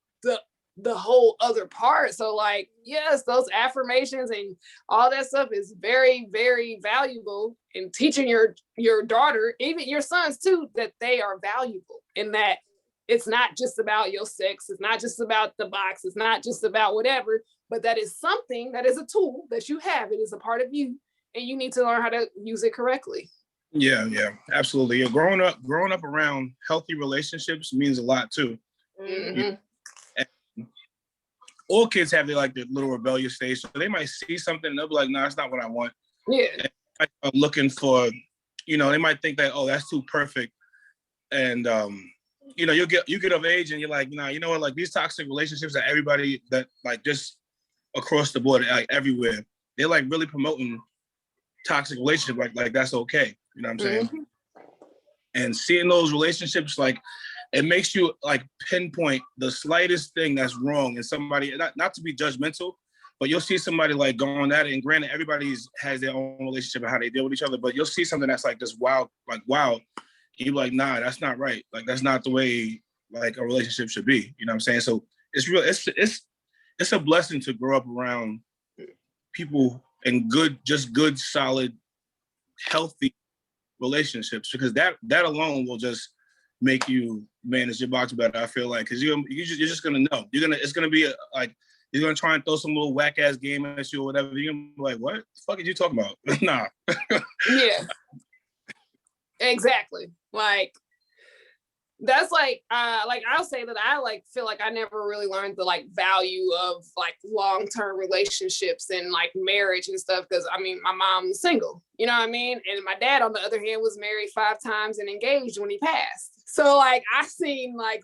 the whole other part. So like, yes, those affirmations and all that stuff is very, very valuable in teaching your daughter, even your sons too, that they are valuable, and that it's not just about your sex. It's not just about the box. It's not just about whatever, but that is something, that is a tool that you have. It is a part of you, and you need to learn how to use it correctly. Yeah, absolutely. Yeah, growing up around healthy relationships means a lot too. Mm-hmm. All kids have their little rebellious stage, so they might see something and they'll be like, "No, it's not what I want." Yeah, and looking for, you know, they might think that, "Oh, that's too perfect," and you know, you get of age and you're like, "Nah, you know what? Like, these toxic relationships that everybody that like just across the board, like everywhere, they're like really promoting toxic relationship, like that's okay." You know what I'm saying? Mm-hmm. And seeing those relationships, like it makes you like pinpoint the slightest thing that's wrong in somebody, not to be judgmental, but you'll see somebody like going at it, and granted, everybody's has their own relationship and how they deal with each other, but you'll see something that's like just wild, and you're like, nah, that's not right. Like, that's not the way like a relationship should be. You know what I'm saying? So it's a blessing to grow up around people in good, solid, healthy relationships, because that alone will just make you manage your box better. I feel like, because you're just gonna know. It's gonna be like, you're gonna try and throw some little whack ass game at you or whatever. You're gonna be like, what the fuck are you talking about? Nah. Yeah. Exactly. Like, that's like I'll say that I like feel like I never really learned the like value of like long-term relationships and like marriage and stuff, because I mean my mom's single, you know what I mean, and my dad on the other hand was married 5 times and engaged when he passed. So like I seen like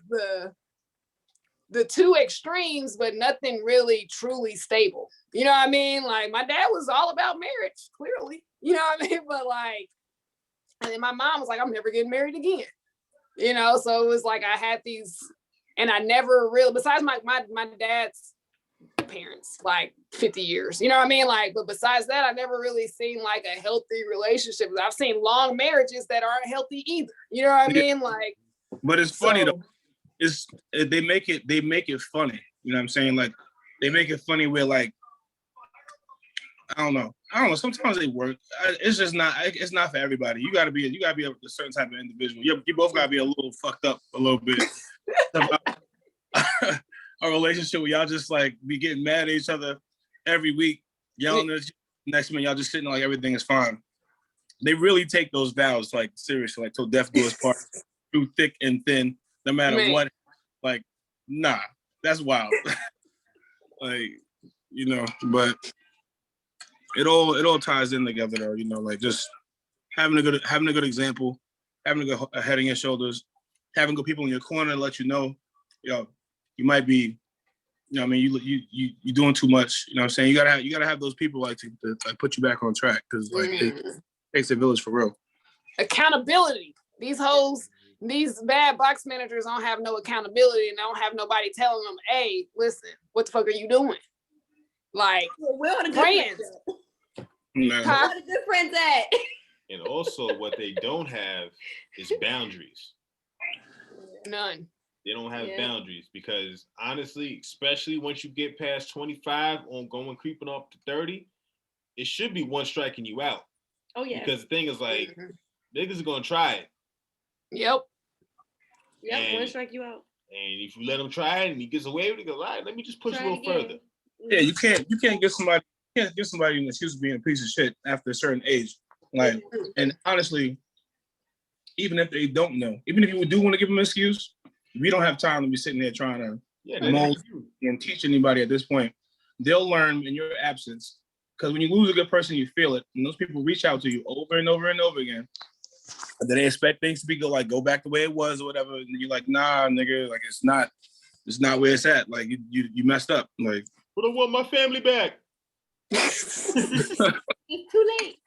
the two extremes, but nothing really truly stable, you know what I mean. Like my dad was all about marriage, clearly, you know what I mean, but like, and then my mom was like, I'm never getting married again. You know, so it was like I had these, and I never really, besides my dad's parents, like 50 years, you know what I mean? Like, but besides that, I never really seen like a healthy relationship. I've seen long marriages that aren't healthy either. You know what I mean? Like, but it's funny though. They make it funny. You know what I'm saying? Like, they make it funny where like, I don't know. Sometimes they work. It's just not. It's not for everybody. You gotta be a certain type of individual. You both gotta be a little fucked up a little bit. A relationship where y'all just like be getting mad at each other every week, yelling at next minute y'all just sitting like everything is fine. They really take those vows like seriously, like till death do us part, through thick and thin, no matter what. Like, nah, that's wild. Like, you know, but. It all ties in together though, you know, like just having a good example, having a head on your shoulders, having good people in your corner to let you know, you might be, you know what I mean, you doing too much, you know what I'm saying? You gotta have those people like to like put you back on track, because like it takes a village for real. Accountability. These bad box managers don't have no accountability, and they don't have nobody telling them, hey, listen, what the fuck are you doing? Like, where are the friends. Where are the good friends at? And also what they don't have is boundaries. None. They don't have boundaries, because honestly, especially once you get past 25 on going creeping up to 30, it should be one striking you out. Oh yeah. Because the thing is like, niggas are gonna try it. Yep, one strike you out. And if you let him try it and he gets away with it, go, all right, let me just push a little further. Yeah, you can't give somebody an excuse of being a piece of shit after a certain age. Like, and honestly, even if they don't know, even if you do want to give them an excuse, we don't have time to be sitting there trying to mold and teach anybody at this point. They'll learn in your absence, because when you lose a good person, you feel it, and those people reach out to you over and over and over again. And then they expect things to be go back the way it was or whatever, and you're like, nah, nigga, like it's not where it's at. Like you messed up. Like, but I want my family back. It's too late.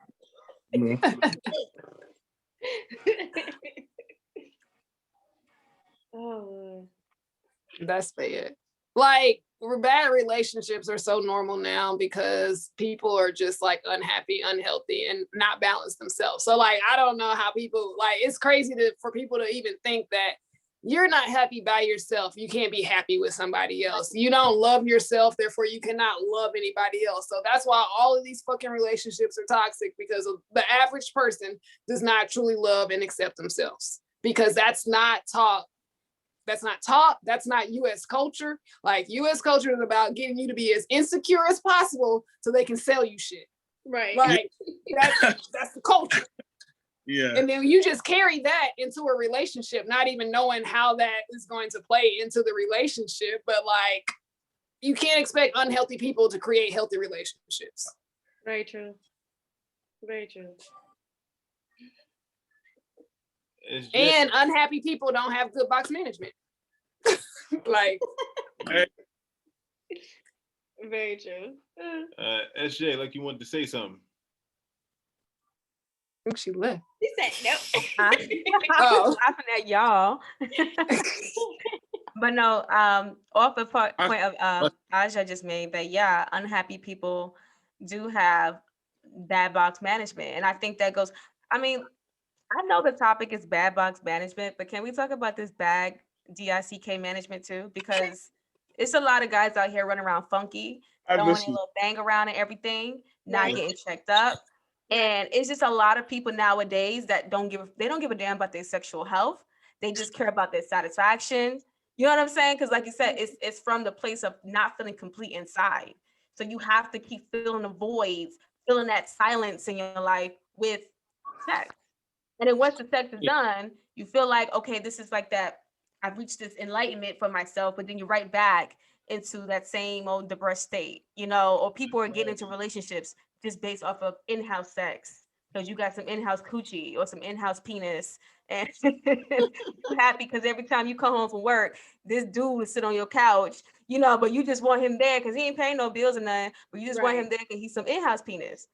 Oh, that's bad. Like, bad relationships are so normal now because people are just like unhappy, unhealthy, and not balanced themselves. So like, I don't know how people, like, it's crazy for people to even think that you're not happy by yourself. You can't be happy with somebody else. You don't love yourself, therefore you cannot love anybody else. So that's why all of these fucking relationships are toxic, because the average person does not truly love and accept themselves, because that's not taught. That's not US culture. Like, US culture is about getting you to be as insecure as possible so they can sell you shit. Right. Like, that's the culture. Yeah. And then you just carry that into a relationship, not even knowing how that is going to play into the relationship. But like, you can't expect unhealthy people to create healthy relationships. Very true. Very true. And unhappy people don't have good box management. Like, very true. SJ, like you wanted to say something. think she left. She said no. I Oh. was laughing at y'all. But no, off the point of Aja just made, that yeah, unhappy people do have bad box management. And I think that goes, I mean, I know the topic is bad box management, but can we talk about this bag DICK management too? Because it's a lot of guys out here running around funky, throwing a little bang around and everything, not Right. getting checked up. And it's just a lot of people nowadays that don't give a damn about their sexual health. They just care about their satisfaction. You know what I'm saying? Because like you said, it's from the place of not feeling complete inside. So you have to keep filling the voids, filling that silence in your life with sex. And then once the sex is done, you feel like, okay, this is like that. I've reached this enlightenment for myself, but then you're right back into that same old depressed state, you know, or people are getting into relationships just based off of in-house sex. Because you got some in-house coochie or some in-house penis. And you're happy because every time you come home from work, this dude will sit on your couch, you know, but you just want him there because he ain't paying no bills or nothing, but you just want him there because he's some in-house penis.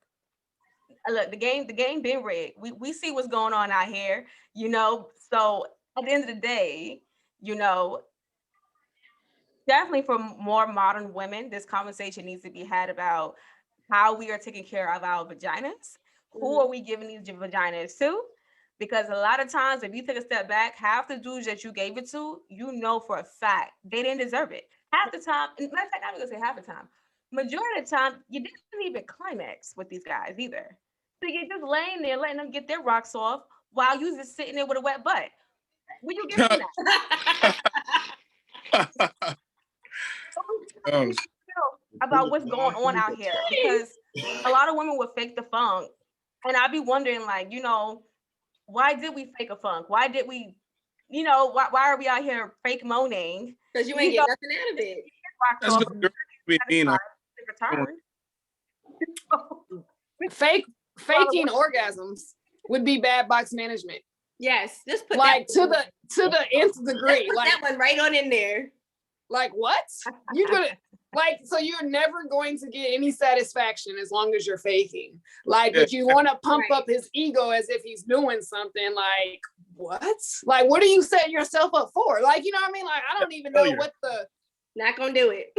Look, the game been rigged. We see what's going on out here, you know. So at the end of the day, you know, definitely for more modern women, this conversation needs to be had about how we are taking care of our vaginas. Who are we giving these vaginas to? Because a lot of times, if you take a step back, half the dudes that you gave it to, you know for a fact they didn't deserve it. Half the time, matter of fact, I'm gonna say half the time. Majority of the time, you didn't even climax with these guys either. So you're just laying there, letting them get their rocks off while you just sitting there with a wet butt. Will you get from that? About what's going on out here, because a lot of women would fake the funk, and I'd be wondering, like, you know, why did we fake a funk? Why did we, you know, why are we out here fake moaning? Because you ain't get nothing out of it. That's good. Faking orgasms would be bad box management. Yes, just put like that to the nth degree. Put like that one right on in there. Like what? You're gonna like, so you're never going to get any satisfaction as long as you're faking. Like, but you want to pump up his ego as if he's doing something. Like, what? Like, what are you setting yourself up for? Like, you know what I mean? Like, I don't even know what the. Not gonna do it.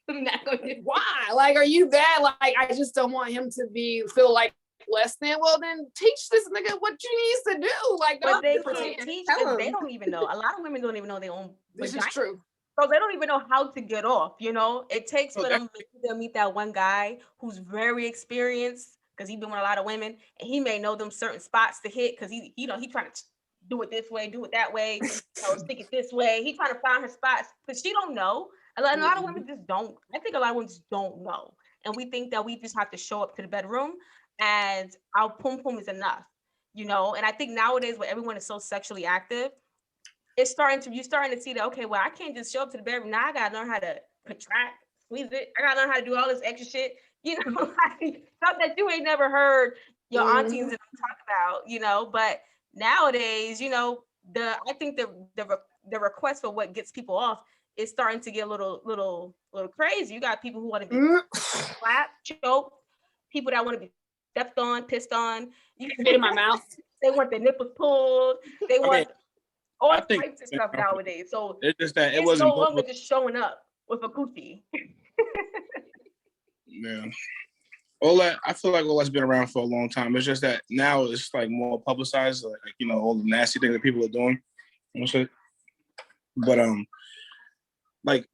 I'm not gonna do it. Why? Like, are you that? Like, I just don't want him to feel like less than. Well, then teach this nigga what you needs to do. Like, but they can't teach because they don't even know. A lot of women don't even know their own. This is true. So they don't even know how to get off, you know? It takes for them to meet that one guy who's very experienced because he's been with a lot of women and he may know them certain spots to hit because he trying to do it this way, do it that way, stick it this way. He trying to find her spots because she don't know. A lot of women just don't. I think a lot of women just don't know. And we think that we just have to show up to the bedroom and our pum pum is enough, you know? And I think nowadays where everyone is so sexually active, you're starting to see that, okay, well, I can't just show up to the bedroom. Now I gotta learn how to contract, squeeze it. I gotta learn how to do all this extra shit, you know, like stuff that you ain't never heard your aunties and talk about, you know. But nowadays, you know, I think the request for what gets people off is starting to get a little crazy. You got people who want to be slapped, choked, people that want to be stepped on, pissed on. You can spit in my mouth. They want their nipples pulled. They want all types of stuff nowadays. So it's just that it wasn't no longer just showing up with a coochie. Yeah. All that, I feel like all that's been around for a long time. It's just that now it's like more publicized, like you know, all the nasty things that people are doing and shit. But like,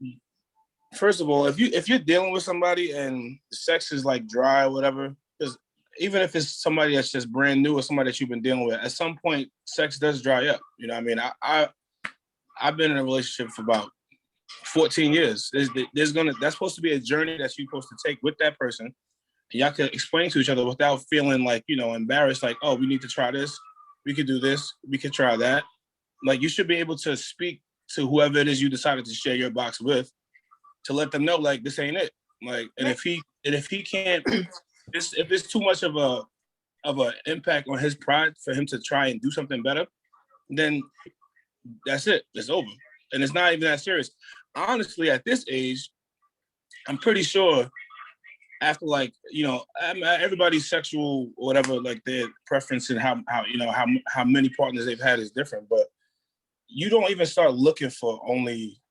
first of all, if you're dealing with somebody and the sex is like dry or whatever, because even if it's somebody that's just brand new or somebody that you've been dealing with, at some point sex does dry up. You know what I mean? I've been in a relationship for about 14 years. That's supposed to be a journey that you're supposed to take with that person. And y'all can explain to each other without feeling like, you know, embarrassed, like, oh, we need to try this. We could do this. We could try that. Like, you should be able to speak to whoever it is you decided to share your box with to let them know, like, this ain't it. Like, and if he can't, if it's too much of a impact on his pride for him to try and do something better, then that's it. It's over. And it's not even that serious. Honestly, at this age, I'm pretty sure after like, everybody's sexual or whatever, like their preference and how many partners they've had is different, but you don't even start looking for only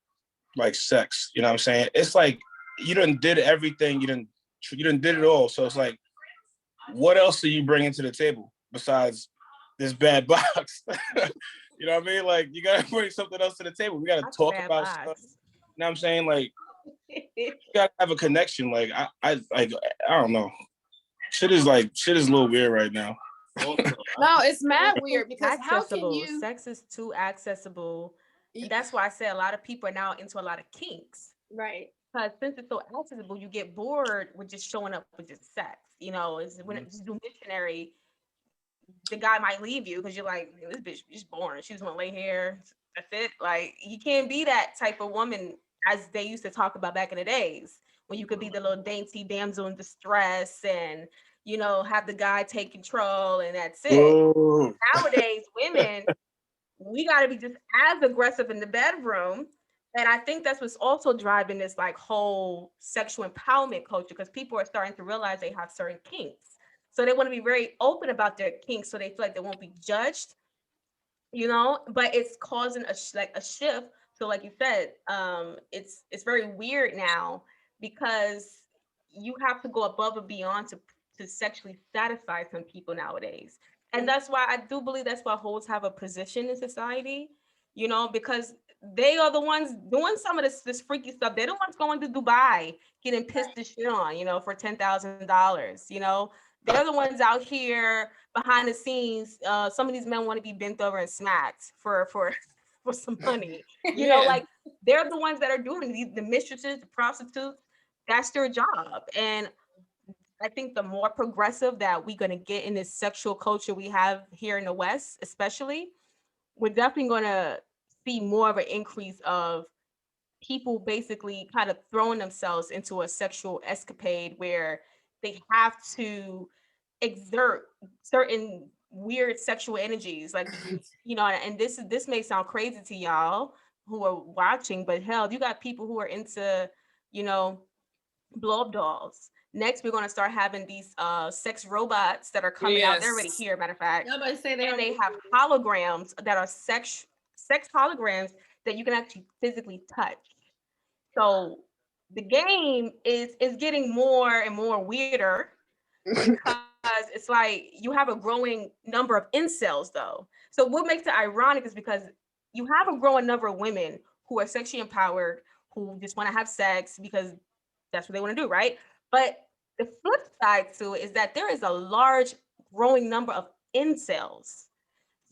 like sex. You know what I'm saying? It's like you done did everything. You done did it all. So it's like, what else are you bringing to the table besides this bad box? You know what I mean? Like, you gotta bring something else to the table. We gotta talk about stuff. You know what I'm saying? Like, you gotta have a connection. Like, I don't know. Shit is a little weird right now. No, it's mad weird because how can you? Sex is too accessible. And that's why I say a lot of people are now into a lot of kinks. Right. Because since it's so accessible, you get bored with just showing up with just sex. It's when it's missionary, the guy might leave you because you're like, this bitch is boring. She just want to lay here. That's it. Like, you can't be that type of woman as they used to talk about back in the days when you could be the little dainty damsel in distress and, have the guy take control and that's it. Ooh. Nowadays, women, we got to be just as aggressive in the bedroom. And I think that's what's also driving this like whole sexual empowerment culture, because people are starting to realize they have certain kinks. So they want to be very open about their kinks so they feel like they won't be judged, but it's causing a shift. So like you said, it's very weird now because you have to go above and beyond to sexually satisfy some people nowadays. And that's why I do believe that's why hoes have a position in society, because they are the ones doing some of this freaky stuff. They're the ones going to Dubai, getting pissed and shit on, for $10,000, They're the ones out here behind the scenes. Some of these men want to be bent over and smacked for some money. Like they're the ones that are doing the mistresses, the prostitutes. That's their job. And I think the more progressive that we're going to get in this sexual culture we have here in the West, especially, we're definitely going to see more of an increase of people basically kind of throwing themselves into a sexual escapade where they have to exert certain weird sexual energies, like and this may sound crazy to y'all who are watching, but hell, you got people who are into blow up dolls. Next, we're going to start having these sex robots that are coming out. They're already here, matter of fact. Nobody say and they have holograms that are sex holograms that you can actually physically touch. So the game is getting more and more weirder because it's like you have a growing number of incels though. So what makes it ironic is because you have a growing number of women who are sexually empowered, who just want to have sex because that's what they want to do, right? But the flip side to it is that there is a large growing number of incels.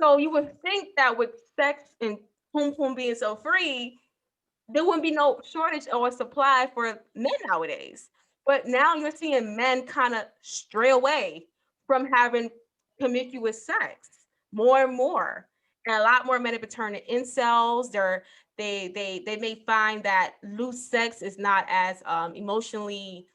So you would think that with sex and poom poom being so free, there wouldn't be no shortage or supply for men nowadays. But now you're seeing men kind of stray away from having promiscuous sex more and more. And a lot more men have been turning incels. They may find that loose sex is not as emotionally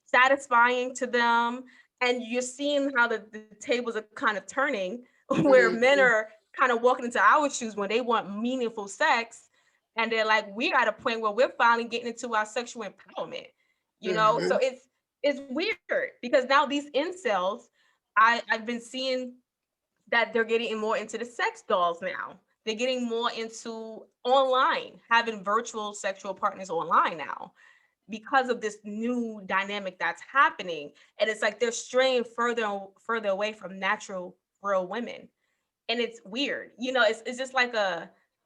satisfying to them. And you're seeing how the tables are kind of turning, where men are kind of walking into our shoes when they want meaningful sex. And they're like, we're at a point where we're finally getting into our sexual empowerment, So it's weird because now these incels, I've been seeing that they're getting more into the sex dolls now. They're getting more into online, having virtual sexual partners online now because of this new dynamic that's happening. And it's like they're straying further and further away from natural, real women. And it's weird. It's just like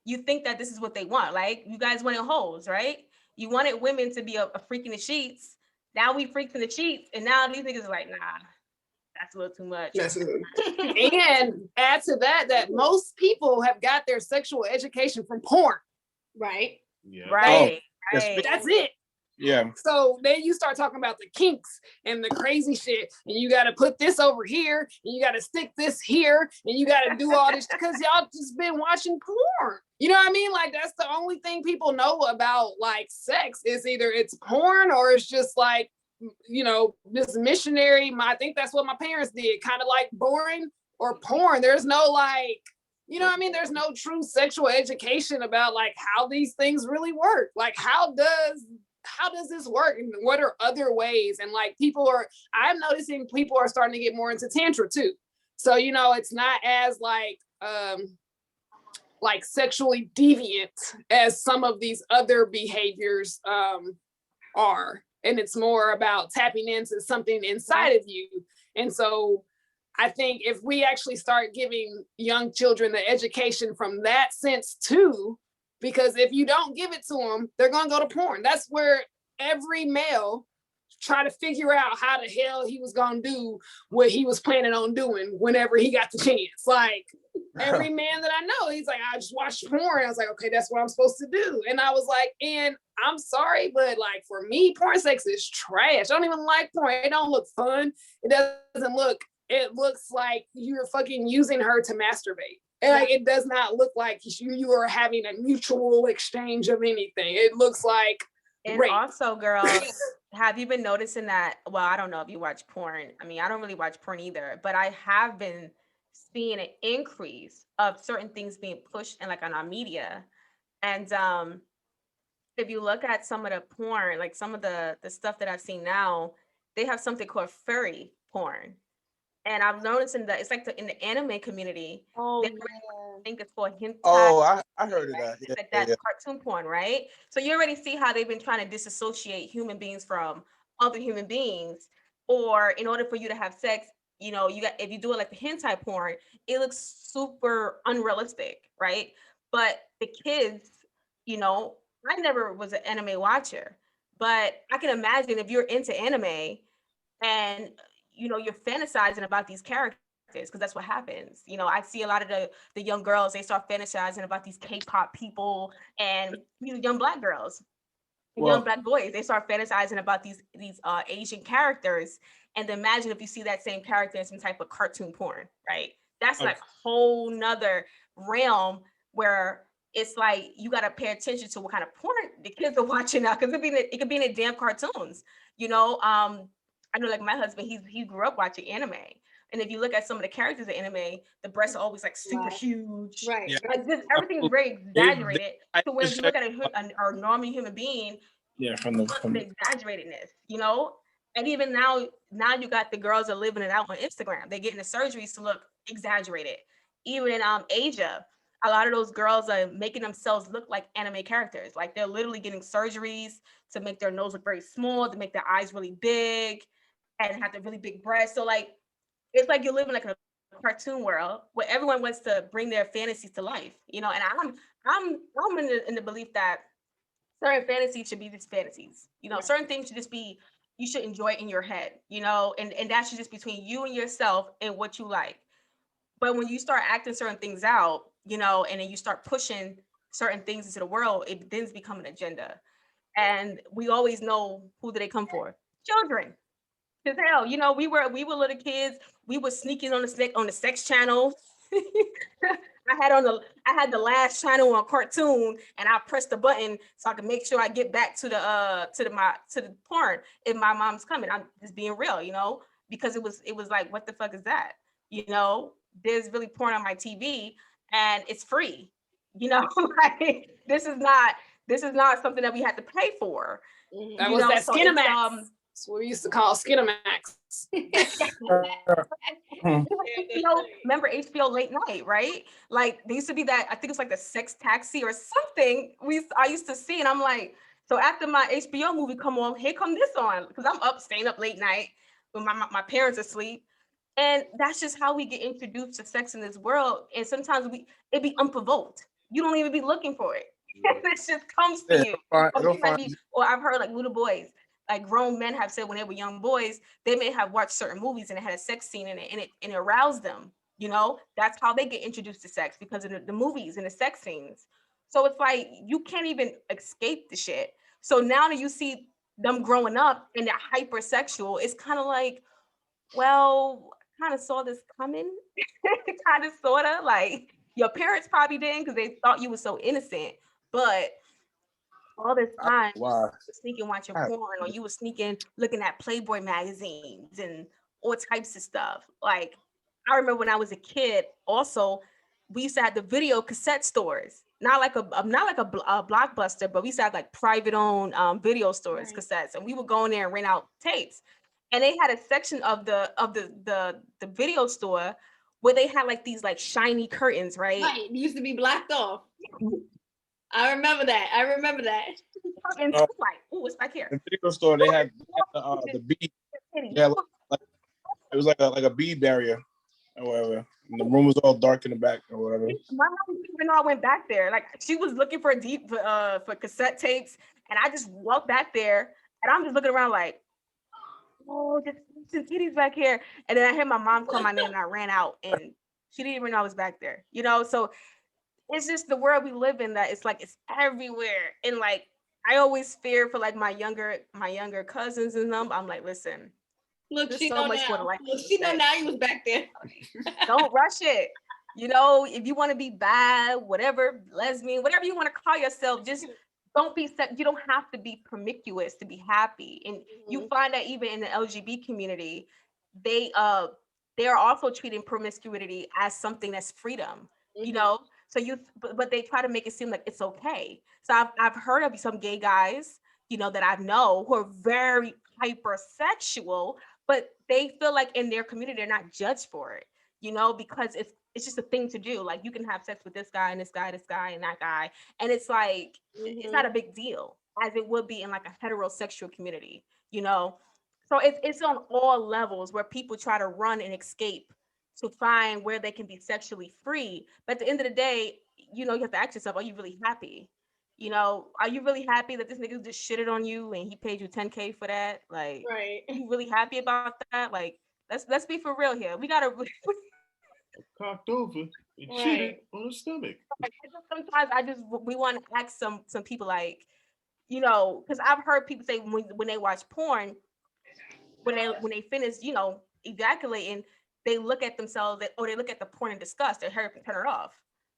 you think that this is what they want. Like, you guys wanted hoes, right? You wanted women to be a freak in the sheets. Now we freaks in the sheets. And now these niggas are like, nah, that's a little too much. And add to that most people have got their sexual education from porn. Right. Yeah. Right. Oh, right. That's it. Yeah. So then you start talking about the kinks and the crazy shit, and you got to put this over here, and you got to stick this here, and you got to do all this because y'all just been watching porn. You know what I mean? Like, that's the only thing people know about like sex is either it's porn or it's just like, this missionary. I think that's what my parents did, kind of like boring or porn. There's no like, there's no true sexual education about like how these things really work. Like, how does how does this work? And what are other ways? And like I'm noticing people are starting to get more into Tantra too. So, you know, it's not as like sexually deviant as some of these other behaviors are. And it's more about tapping into something inside of you. And so I think if we actually start giving young children the education from that sense too, because if you don't give it to them, they're going to go to porn. That's where every male try to figure out how the hell he was going to do what he was planning on doing whenever he got the chance. Like every man that I know, he's like, I just watched porn. I was like, okay, that's what I'm supposed to do. And I was like, and I'm sorry, but like for me, porn sex is trash. I don't even like porn. It don't look fun. It looks like you're fucking using her to masturbate. And like, it does not look like you are having a mutual exchange of anything. It looks like and rape. Also, girl, have you been noticing that? Well, I don't know if you watch porn. I mean, I don't really watch porn either, but I have been seeing an increase of certain things being pushed and like on our media. And if you look at some of the porn, like some of the stuff that I've seen now, they have something called furry porn. And I'm noticing that it's like in the anime community, they think it's called hentai. Oh, I heard of Right? that. It's Yeah, like that yeah. cartoon porn, right? So you already see how they've been trying to disassociate human beings from other human beings. Or in order for you to have sex, you know, if you do it like the hentai porn, it looks super unrealistic, right? But the kids, you know, I never was an anime watcher, but I can imagine if you're into anime and you know you're fantasizing about these characters because that's what happens. You know, I see a lot of the young girls, they start fantasizing about these K-pop people and these young black girls, young black boys, they start fantasizing about these Asian characters. And imagine if you see that same character in some type of cartoon porn, right? That's like a whole nother realm where it's like you got to pay attention to what kind of porn the kids are watching now, because it could be in the damn cartoons, you know. I know, like my husband, he grew up watching anime, and if you look at some of the characters in anime, the breasts are always like super huge, Right. Yeah. like this, everything's very exaggerated. So when you look at a normal human being, from the exaggeratedness, you know. And even now you got the girls that are living it out on Instagram. They're getting the surgeries to look exaggerated. Even in Asia, a lot of those girls are making themselves look like anime characters. Like they're literally getting surgeries to make their nose look very small, to make their eyes really big, and have the really big breasts. So like it's like you're living like in a cartoon world where everyone wants to bring their fantasies to life, you know. And I'm in the belief that certain fantasies should be just fantasies. You know, certain things should just be, you should enjoy it in your head, you know, and that should just be between you and yourself and what you like. But when you start acting certain things out, you know, and then you start pushing certain things into the world, it then becomes an agenda. And we always know who do they come for? Children. Because hell, you know, we were little kids. We were sneaking on the sex channel. I had the last channel on cartoon, and I pressed the button so I can make sure I get back to the porn if my mom's coming. I'm just being real, you know, because it was like, what the fuck is that? You know, there's really porn on my TV and it's free. You know, like this is not something that we had to pay for. That You was know, that so Skinamax. That's what we used to call Skinamax. Remember HBO late night, right? Like there used to be that, I think it's like the sex taxi or something I used to see, and I'm like, so after my HBO movie come on, here come this on, because I'm up staying up late night when my parents are asleep. And that's just how we get introduced to sex in this world. And sometimes it be unprovoked. You don't even be looking for it. It just comes to you. Or I've heard like little boys, like grown men have said when they were young boys, they may have watched certain movies and it had a sex scene in it, and it aroused them. You know, that's how they get introduced to sex, because of the movies and the sex scenes. So it's like you can't even escape the shit. So now that you see them growing up and they're hypersexual, it's kind of like, well, kind of saw this coming. Kind of, sort of, like your parents probably didn't, because they thought you were so innocent. But all this time, you were sneaking watching porn, or you were sneaking looking at Playboy magazines and all types of stuff. Like I remember when I was a kid, also, we used to have the video cassette stores. not like a Blockbuster, but we used to have like private owned video stores, cassettes, and we would go in there and rent out tapes. And they had a section of the video store where they had like these like shiny curtains, right? Right. It used to be blocked off. I remember that. And Uh, like, oh, it's back here. the video store, they had the bead. Yeah, like, it was like a bead barrier or whatever. And the room was all dark in the back or whatever. My mom didn't even know I went back there. Like she was looking for for cassette tapes, and I just walked back there, and I'm just looking around like, oh, just some kitties back here. And then I heard my mom call my name, and I ran out, and she didn't even know I was back there. You know, so it's just the world we live in that it's like it's everywhere, and like I always fear for like my younger cousins and them. I'm like, listen, Look, there's she so know much more to now. life. Look, she know now you was back there. Don't rush it. You know, if you want to be bad, whatever, lesbian, whatever you want to call yourself, just don't be you don't have to be promiscuous to be happy. And you find that even in the LGBT community, they are also treating promiscuity as something that's freedom, you know. So but they try to make it seem like it's okay. So I've heard of some gay guys, you know, that I know who are very hypersexual, but they feel like in their community they're not judged for it, you know, because it's just a thing to do. Like you can have sex with this guy and this guy, and that guy, and it's like it's not a big deal as it would be in like a heterosexual community, you know. So it's on all levels where people try to run and escape to find where they can be sexually free. But at the end of the day, you know, you have to ask yourself, are you really happy? You know, are you really happy that this nigga just shitted on you and he paid you 10K for that? Like, Right. you really happy about that? Like, let's be for real here. We gotta Cocked over and shitted on her stomach. sometimes we want to ask some people like, you know, because I've heard people say when they watch porn, when they finish, you know, ejaculating, they look at themselves or they look at the porn in disgust. They turn it off.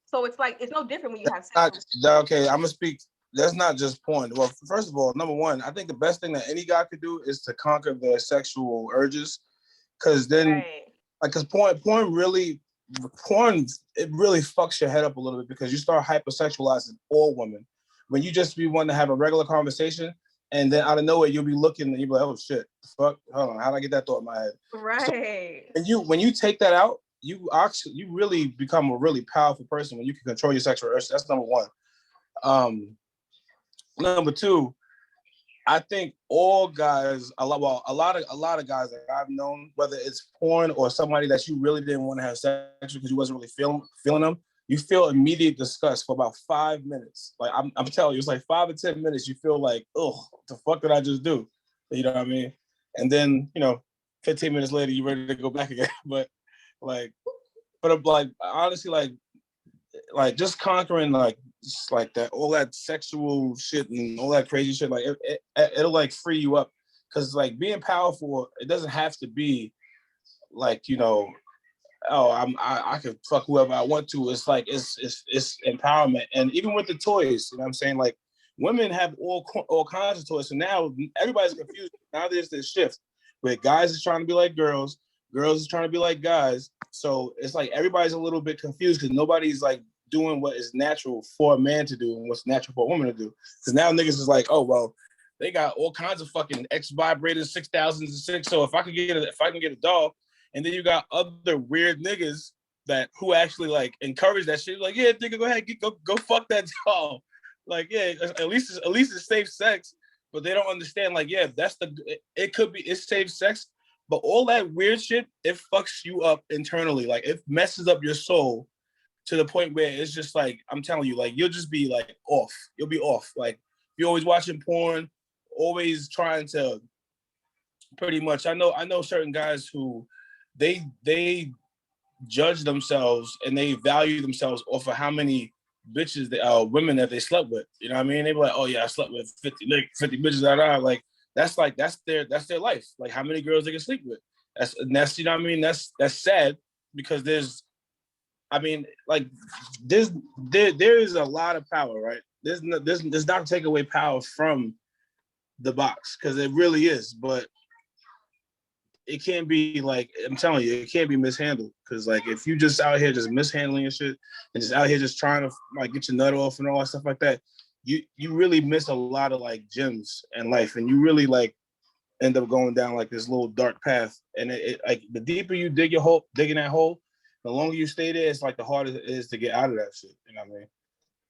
So it's like it's no different when you have sex. Okay, I'm gonna speak. That's not just porn. Well, first of all, number one, I think the best thing that any guy could do is to conquer their sexual urges, because then, like, because porn really it really fucks your head up a little bit because you start hypersexualizing all women when you just be wanting to have a regular conversation, and then out of nowhere you'll be looking and you'll be like, oh shit, fuck, hold on, how did I get that thought in my head? Right. So when you take that out, you really become a really powerful person when you can control your sexual urge. That's number one. Number two, I think all guys, a lot of guys that I've known, whether it's porn or somebody that you really didn't want to have sex with because you wasn't really feeling them, you feel immediate disgust for about 5 minutes. Like I'm telling you, it's like 5 or 10 minutes. You feel like, oh, what the fuck did I just do? You know what I mean? And then 15 minutes later, you're ready to go back again. But honestly, like just conquering just like that, all that sexual shit and all that crazy shit, like it'll like free you up, because like being powerful, it doesn't have to be like I can fuck whoever I want to. It's like it's empowerment. And even with the toys, you know what I'm saying, like women have all kinds of toys, so now everybody's confused. Now there's this shift where guys is trying to be like girls is trying to be like guys, so it's like everybody's a little bit confused because nobody's like doing what is natural for a man to do and what's natural for a woman to do. Because now niggas is like, oh well, they got all kinds of fucking X vibrators, 6006. So if I can get a doll, and then you got other weird niggas who actually like encourage that shit. Like, yeah, nigga, go ahead, go fuck that doll. Like, yeah, at least it's safe sex. But they don't understand. Like, yeah, it could be it's safe sex, but all that weird shit, it fucks you up internally. Like, it messes up your soul to the point where it's just like, I'm telling you, like, you'll just be like off. You'll be off. Like, you're always watching porn, always trying to pretty much. I know certain guys who they judge themselves and they value themselves off of how many bitches women that they slept with. You know what I mean? They be like, oh yeah, I slept with 50 bitches that are like that's their life. Like how many girls they can sleep with. That's you know what I mean? That's sad because there is a lot of power, right? There's not to take away power from the box, because it really is, but it can't be like, I'm telling you, it can't be mishandled. Because like if you just out here just mishandling your shit and just out here just trying to like get your nut off and all that stuff like that, you really miss a lot of like gems in life, and you really like end up going down like this little dark path. And it like the deeper you digging that hole, the longer you stay there, it's like the harder it is to get out of that shit. You know what I mean?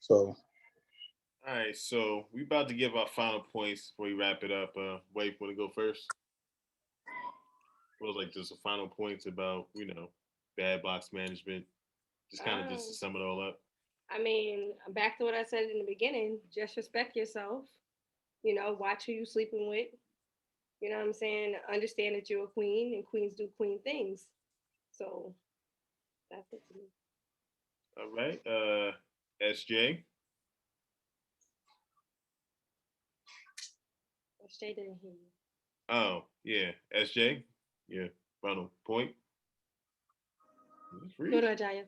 So. All right, so we about to give our final points before we wrap it up. Wade, want to go first? What was like just the final points about bad box management? Just kind of just to sum it all up. I mean, back to what I said in the beginning. Just respect yourself. Watch who you sleeping with. You know what I'm saying? Understand that you're a queen, and queens do queen things. So that's it to me. All right, SJ. SJ didn't hear you. Oh yeah, SJ. Yeah, final point. Go to Ajaya.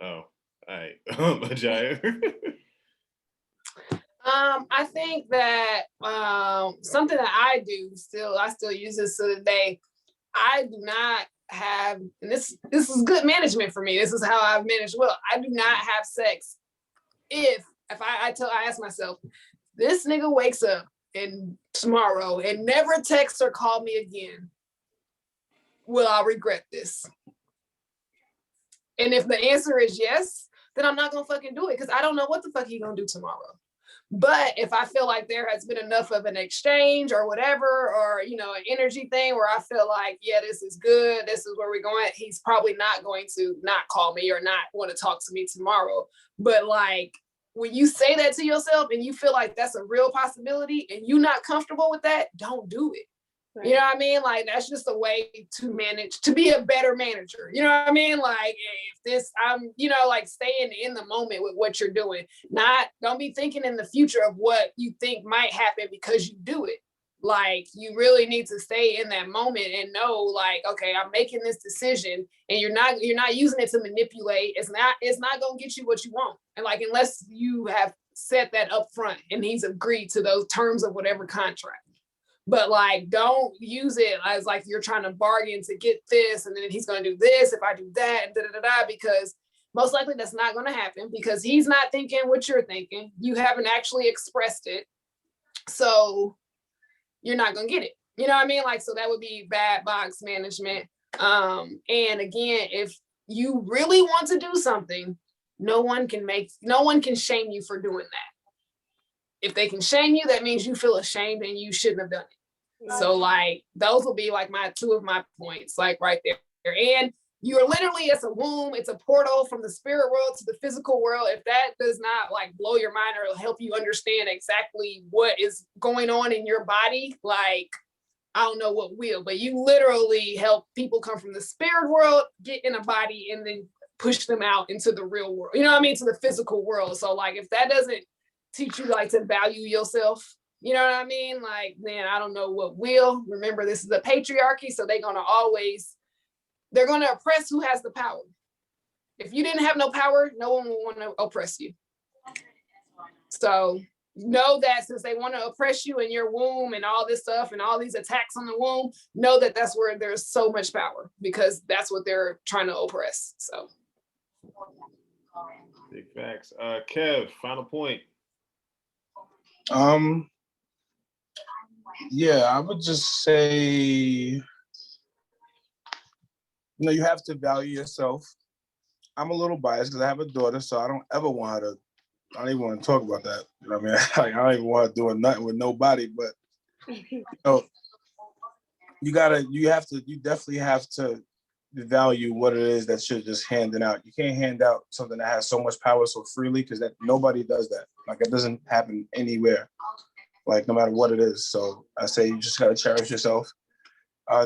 Oh, all right, Ajaya. I think that something that I still use this to the day. I do not have, and this is good management for me. This is how I've managed well. I do not have sex if I ask myself, this nigga wakes up and tomorrow and never text or call me again, will I regret this? And if the answer is yes, then I'm not gonna fucking do it, because I don't know what the fuck he gonna do tomorrow. But if I feel like there has been enough of an exchange or whatever, or an energy thing where I feel like, yeah, this is good, this is where we're going, he's probably not going to not call me or not want to talk to me tomorrow. But like, when you say that to yourself and you feel like that's a real possibility and you're not comfortable with that, don't do it. Right. You know what I mean? Like, that's just a way to manage, to be a better manager. You know what I mean? Like, if this, I'm, like staying in the moment with what you're doing. Don't be thinking in the future of what you think might happen because you do it. Like, you really need to stay in that moment and know, like, okay, I'm making this decision, and you're not using it to manipulate. It's not going to get you what you want. And like, unless you have set that up front and he's agreed to those terms of whatever contract. But like, don't use it as like you're trying to bargain to get this, and then he's going to do this if I do that, and because most likely that's not going to happen, because he's not thinking what you're thinking. You haven't actually expressed it, so you're not going to get it. You know what I mean? Like, so that would be bad box management. And again, if you really want to do something, no one can shame you for doing that. If they can shame you, that means you feel ashamed and you shouldn't have done it. So like, those will be like two of my points, like right there. And you're literally, it's a womb, it's a portal from the spirit world to the physical world. If that does not like blow your mind or help you understand exactly what is going on in your body, like, I don't know what will, but you literally help people come from the spirit world, get in a body, and then push them out into the real world. You know what I mean? To the physical world. So like, if that doesn't teach you like to value yourself, you know what I mean? Like, man, I don't know what will. Remember, this is a patriarchy, so they're going to oppress who has the power. If you didn't have no power, no one will want to oppress you. So know that since they want to oppress you in your womb and all this stuff and all these attacks on the womb, know that that's where there's so much power, because that's what they're trying to oppress. So. Big facts. Kev, final point. Yeah, I would just say, you have to value yourself. I'm a little biased because I have a daughter, so I don't ever want her to, I don't even want to talk about that. You know what I mean? Like, I don't even want to do nothing with nobody, but you definitely have to value what it is that you're just handing out. You can't hand out something that has so much power so freely, because that nobody does that. Like, it doesn't happen anywhere, like no matter what it is. So I say you just gotta cherish yourself.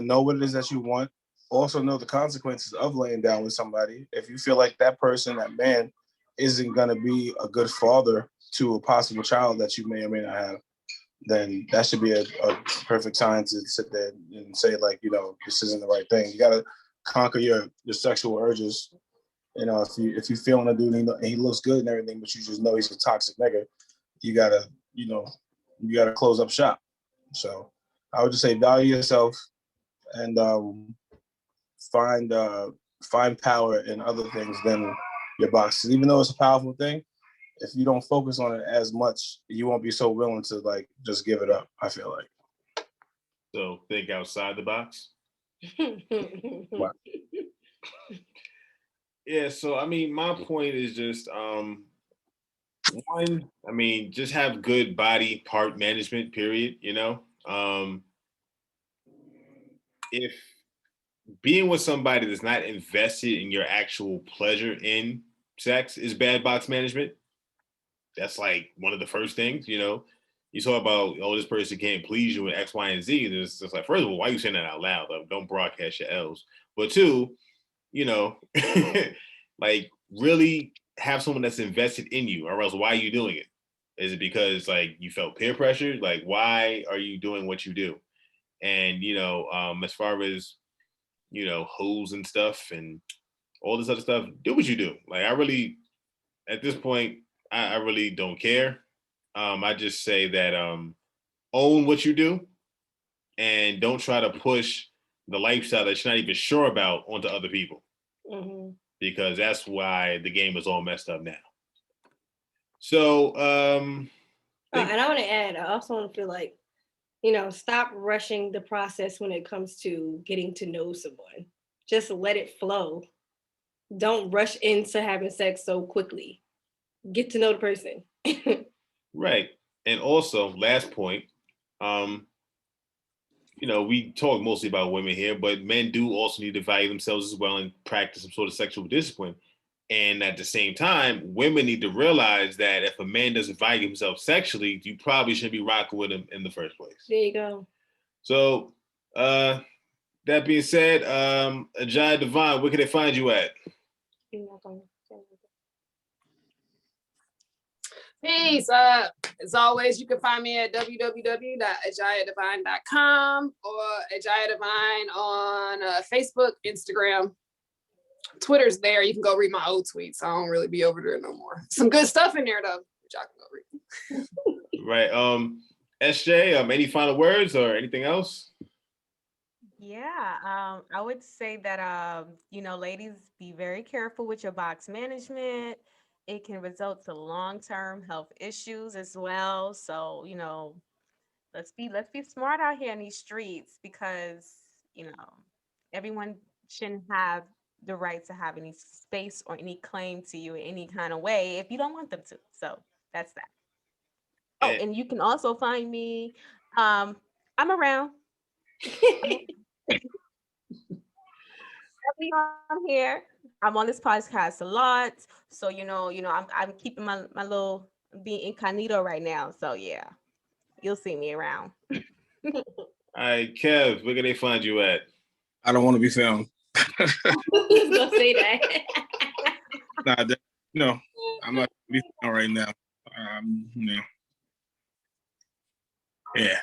Know what it is that you want. Also know the consequences of laying down with somebody. If you feel like that person, that man, isn't gonna be a good father to a possible child that you may or may not have, then that should be a perfect sign to sit there and say, like, this isn't the right thing. You gotta conquer your sexual urges. If you feeling a dude and he looks good and everything, but you just know he's a toxic nigga, you gotta close up shop. So I would just say value yourself, and find power in other things than your boxes. Even though it's a powerful thing, if you don't focus on it as much, you won't be so willing to like just give it up, I feel like. So think outside the box. Wow. Yeah, so I mean, my point is just one, I mean, just have good body part management, period, you know. If being with somebody that's not invested in your actual pleasure in sex is bad box management, that's like one of the first things, you know. You talk about, oh, this person can't please you with X, Y, and Z. It's just like, first of all, why are you saying that out loud? Like, don't broadcast your L's. But two, you know, like really have someone that's invested in you, or else why are you doing it? Is it because like you felt peer pressure? Like, why are you doing what you do? And you know, as far as you know, hoes and stuff and all this other stuff, do what you do. Like, I really, at this point, I really don't care. I just say that own what you do and don't try to push the lifestyle that you're not even sure about onto other people. Mm-hmm. Because that's why the game is all messed up now. So, and I want to add, I also want to feel like, you know, stop rushing the process when it comes to getting to know someone. Just let it flow. Don't rush into having sex so quickly. Get to know the person. right. And also, last point, you know, we talk mostly about women here, but men do also need to value themselves as well and practice some sort of sexual discipline. And at the same time, women need to realize that if a man doesn't value himself sexually, you probably shouldn't be rocking with him in the first place. There you go. So, that being said, Ajaya Divine, where can they find you at? Peace. As always, you can find me at www.ajayadivine.com or Ajaya Divine on Facebook, Instagram. Twitter's there. You can go read my old tweets. I don't really be over there no more. Some good stuff in there though, which I can go read. Right. SJ, any final words or anything else? Yeah, I would say that you know, ladies, be very careful with your box management. It can result to long-term health issues as well. So, you know, let's be smart out here in these streets because, you know, everyone shouldn't have the right to have any space or any claim to you in any kind of way if you don't want them to. So that's that. Oh, and you can also find me. I'm around. I'm here. I'm on this podcast a lot, so I'm keeping my little being incognito right now. So yeah, you'll see me around. All right, Kev, where can they find you at? I don't want to be found. Who's gonna say that? Nah, no, I'm not gonna be found right now. Yeah.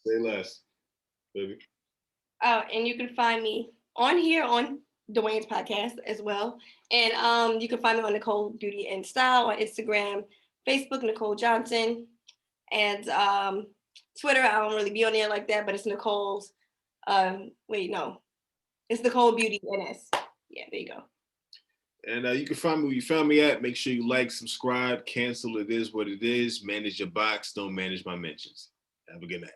Say less, baby. Oh, and you can find me on here on Dwayne's podcast as well. And you can find me on Nicole Beauty and Style on Instagram, Facebook, Nicole Johnson, and Twitter. I don't really be on there like that, but it's Nicole's. It's Nicole Beauty NS. Yeah, there you go. And you can find me where you found me at. Make sure you like, subscribe, cancel. It is what it is. Manage your box. Don't manage my mentions. Have a good night.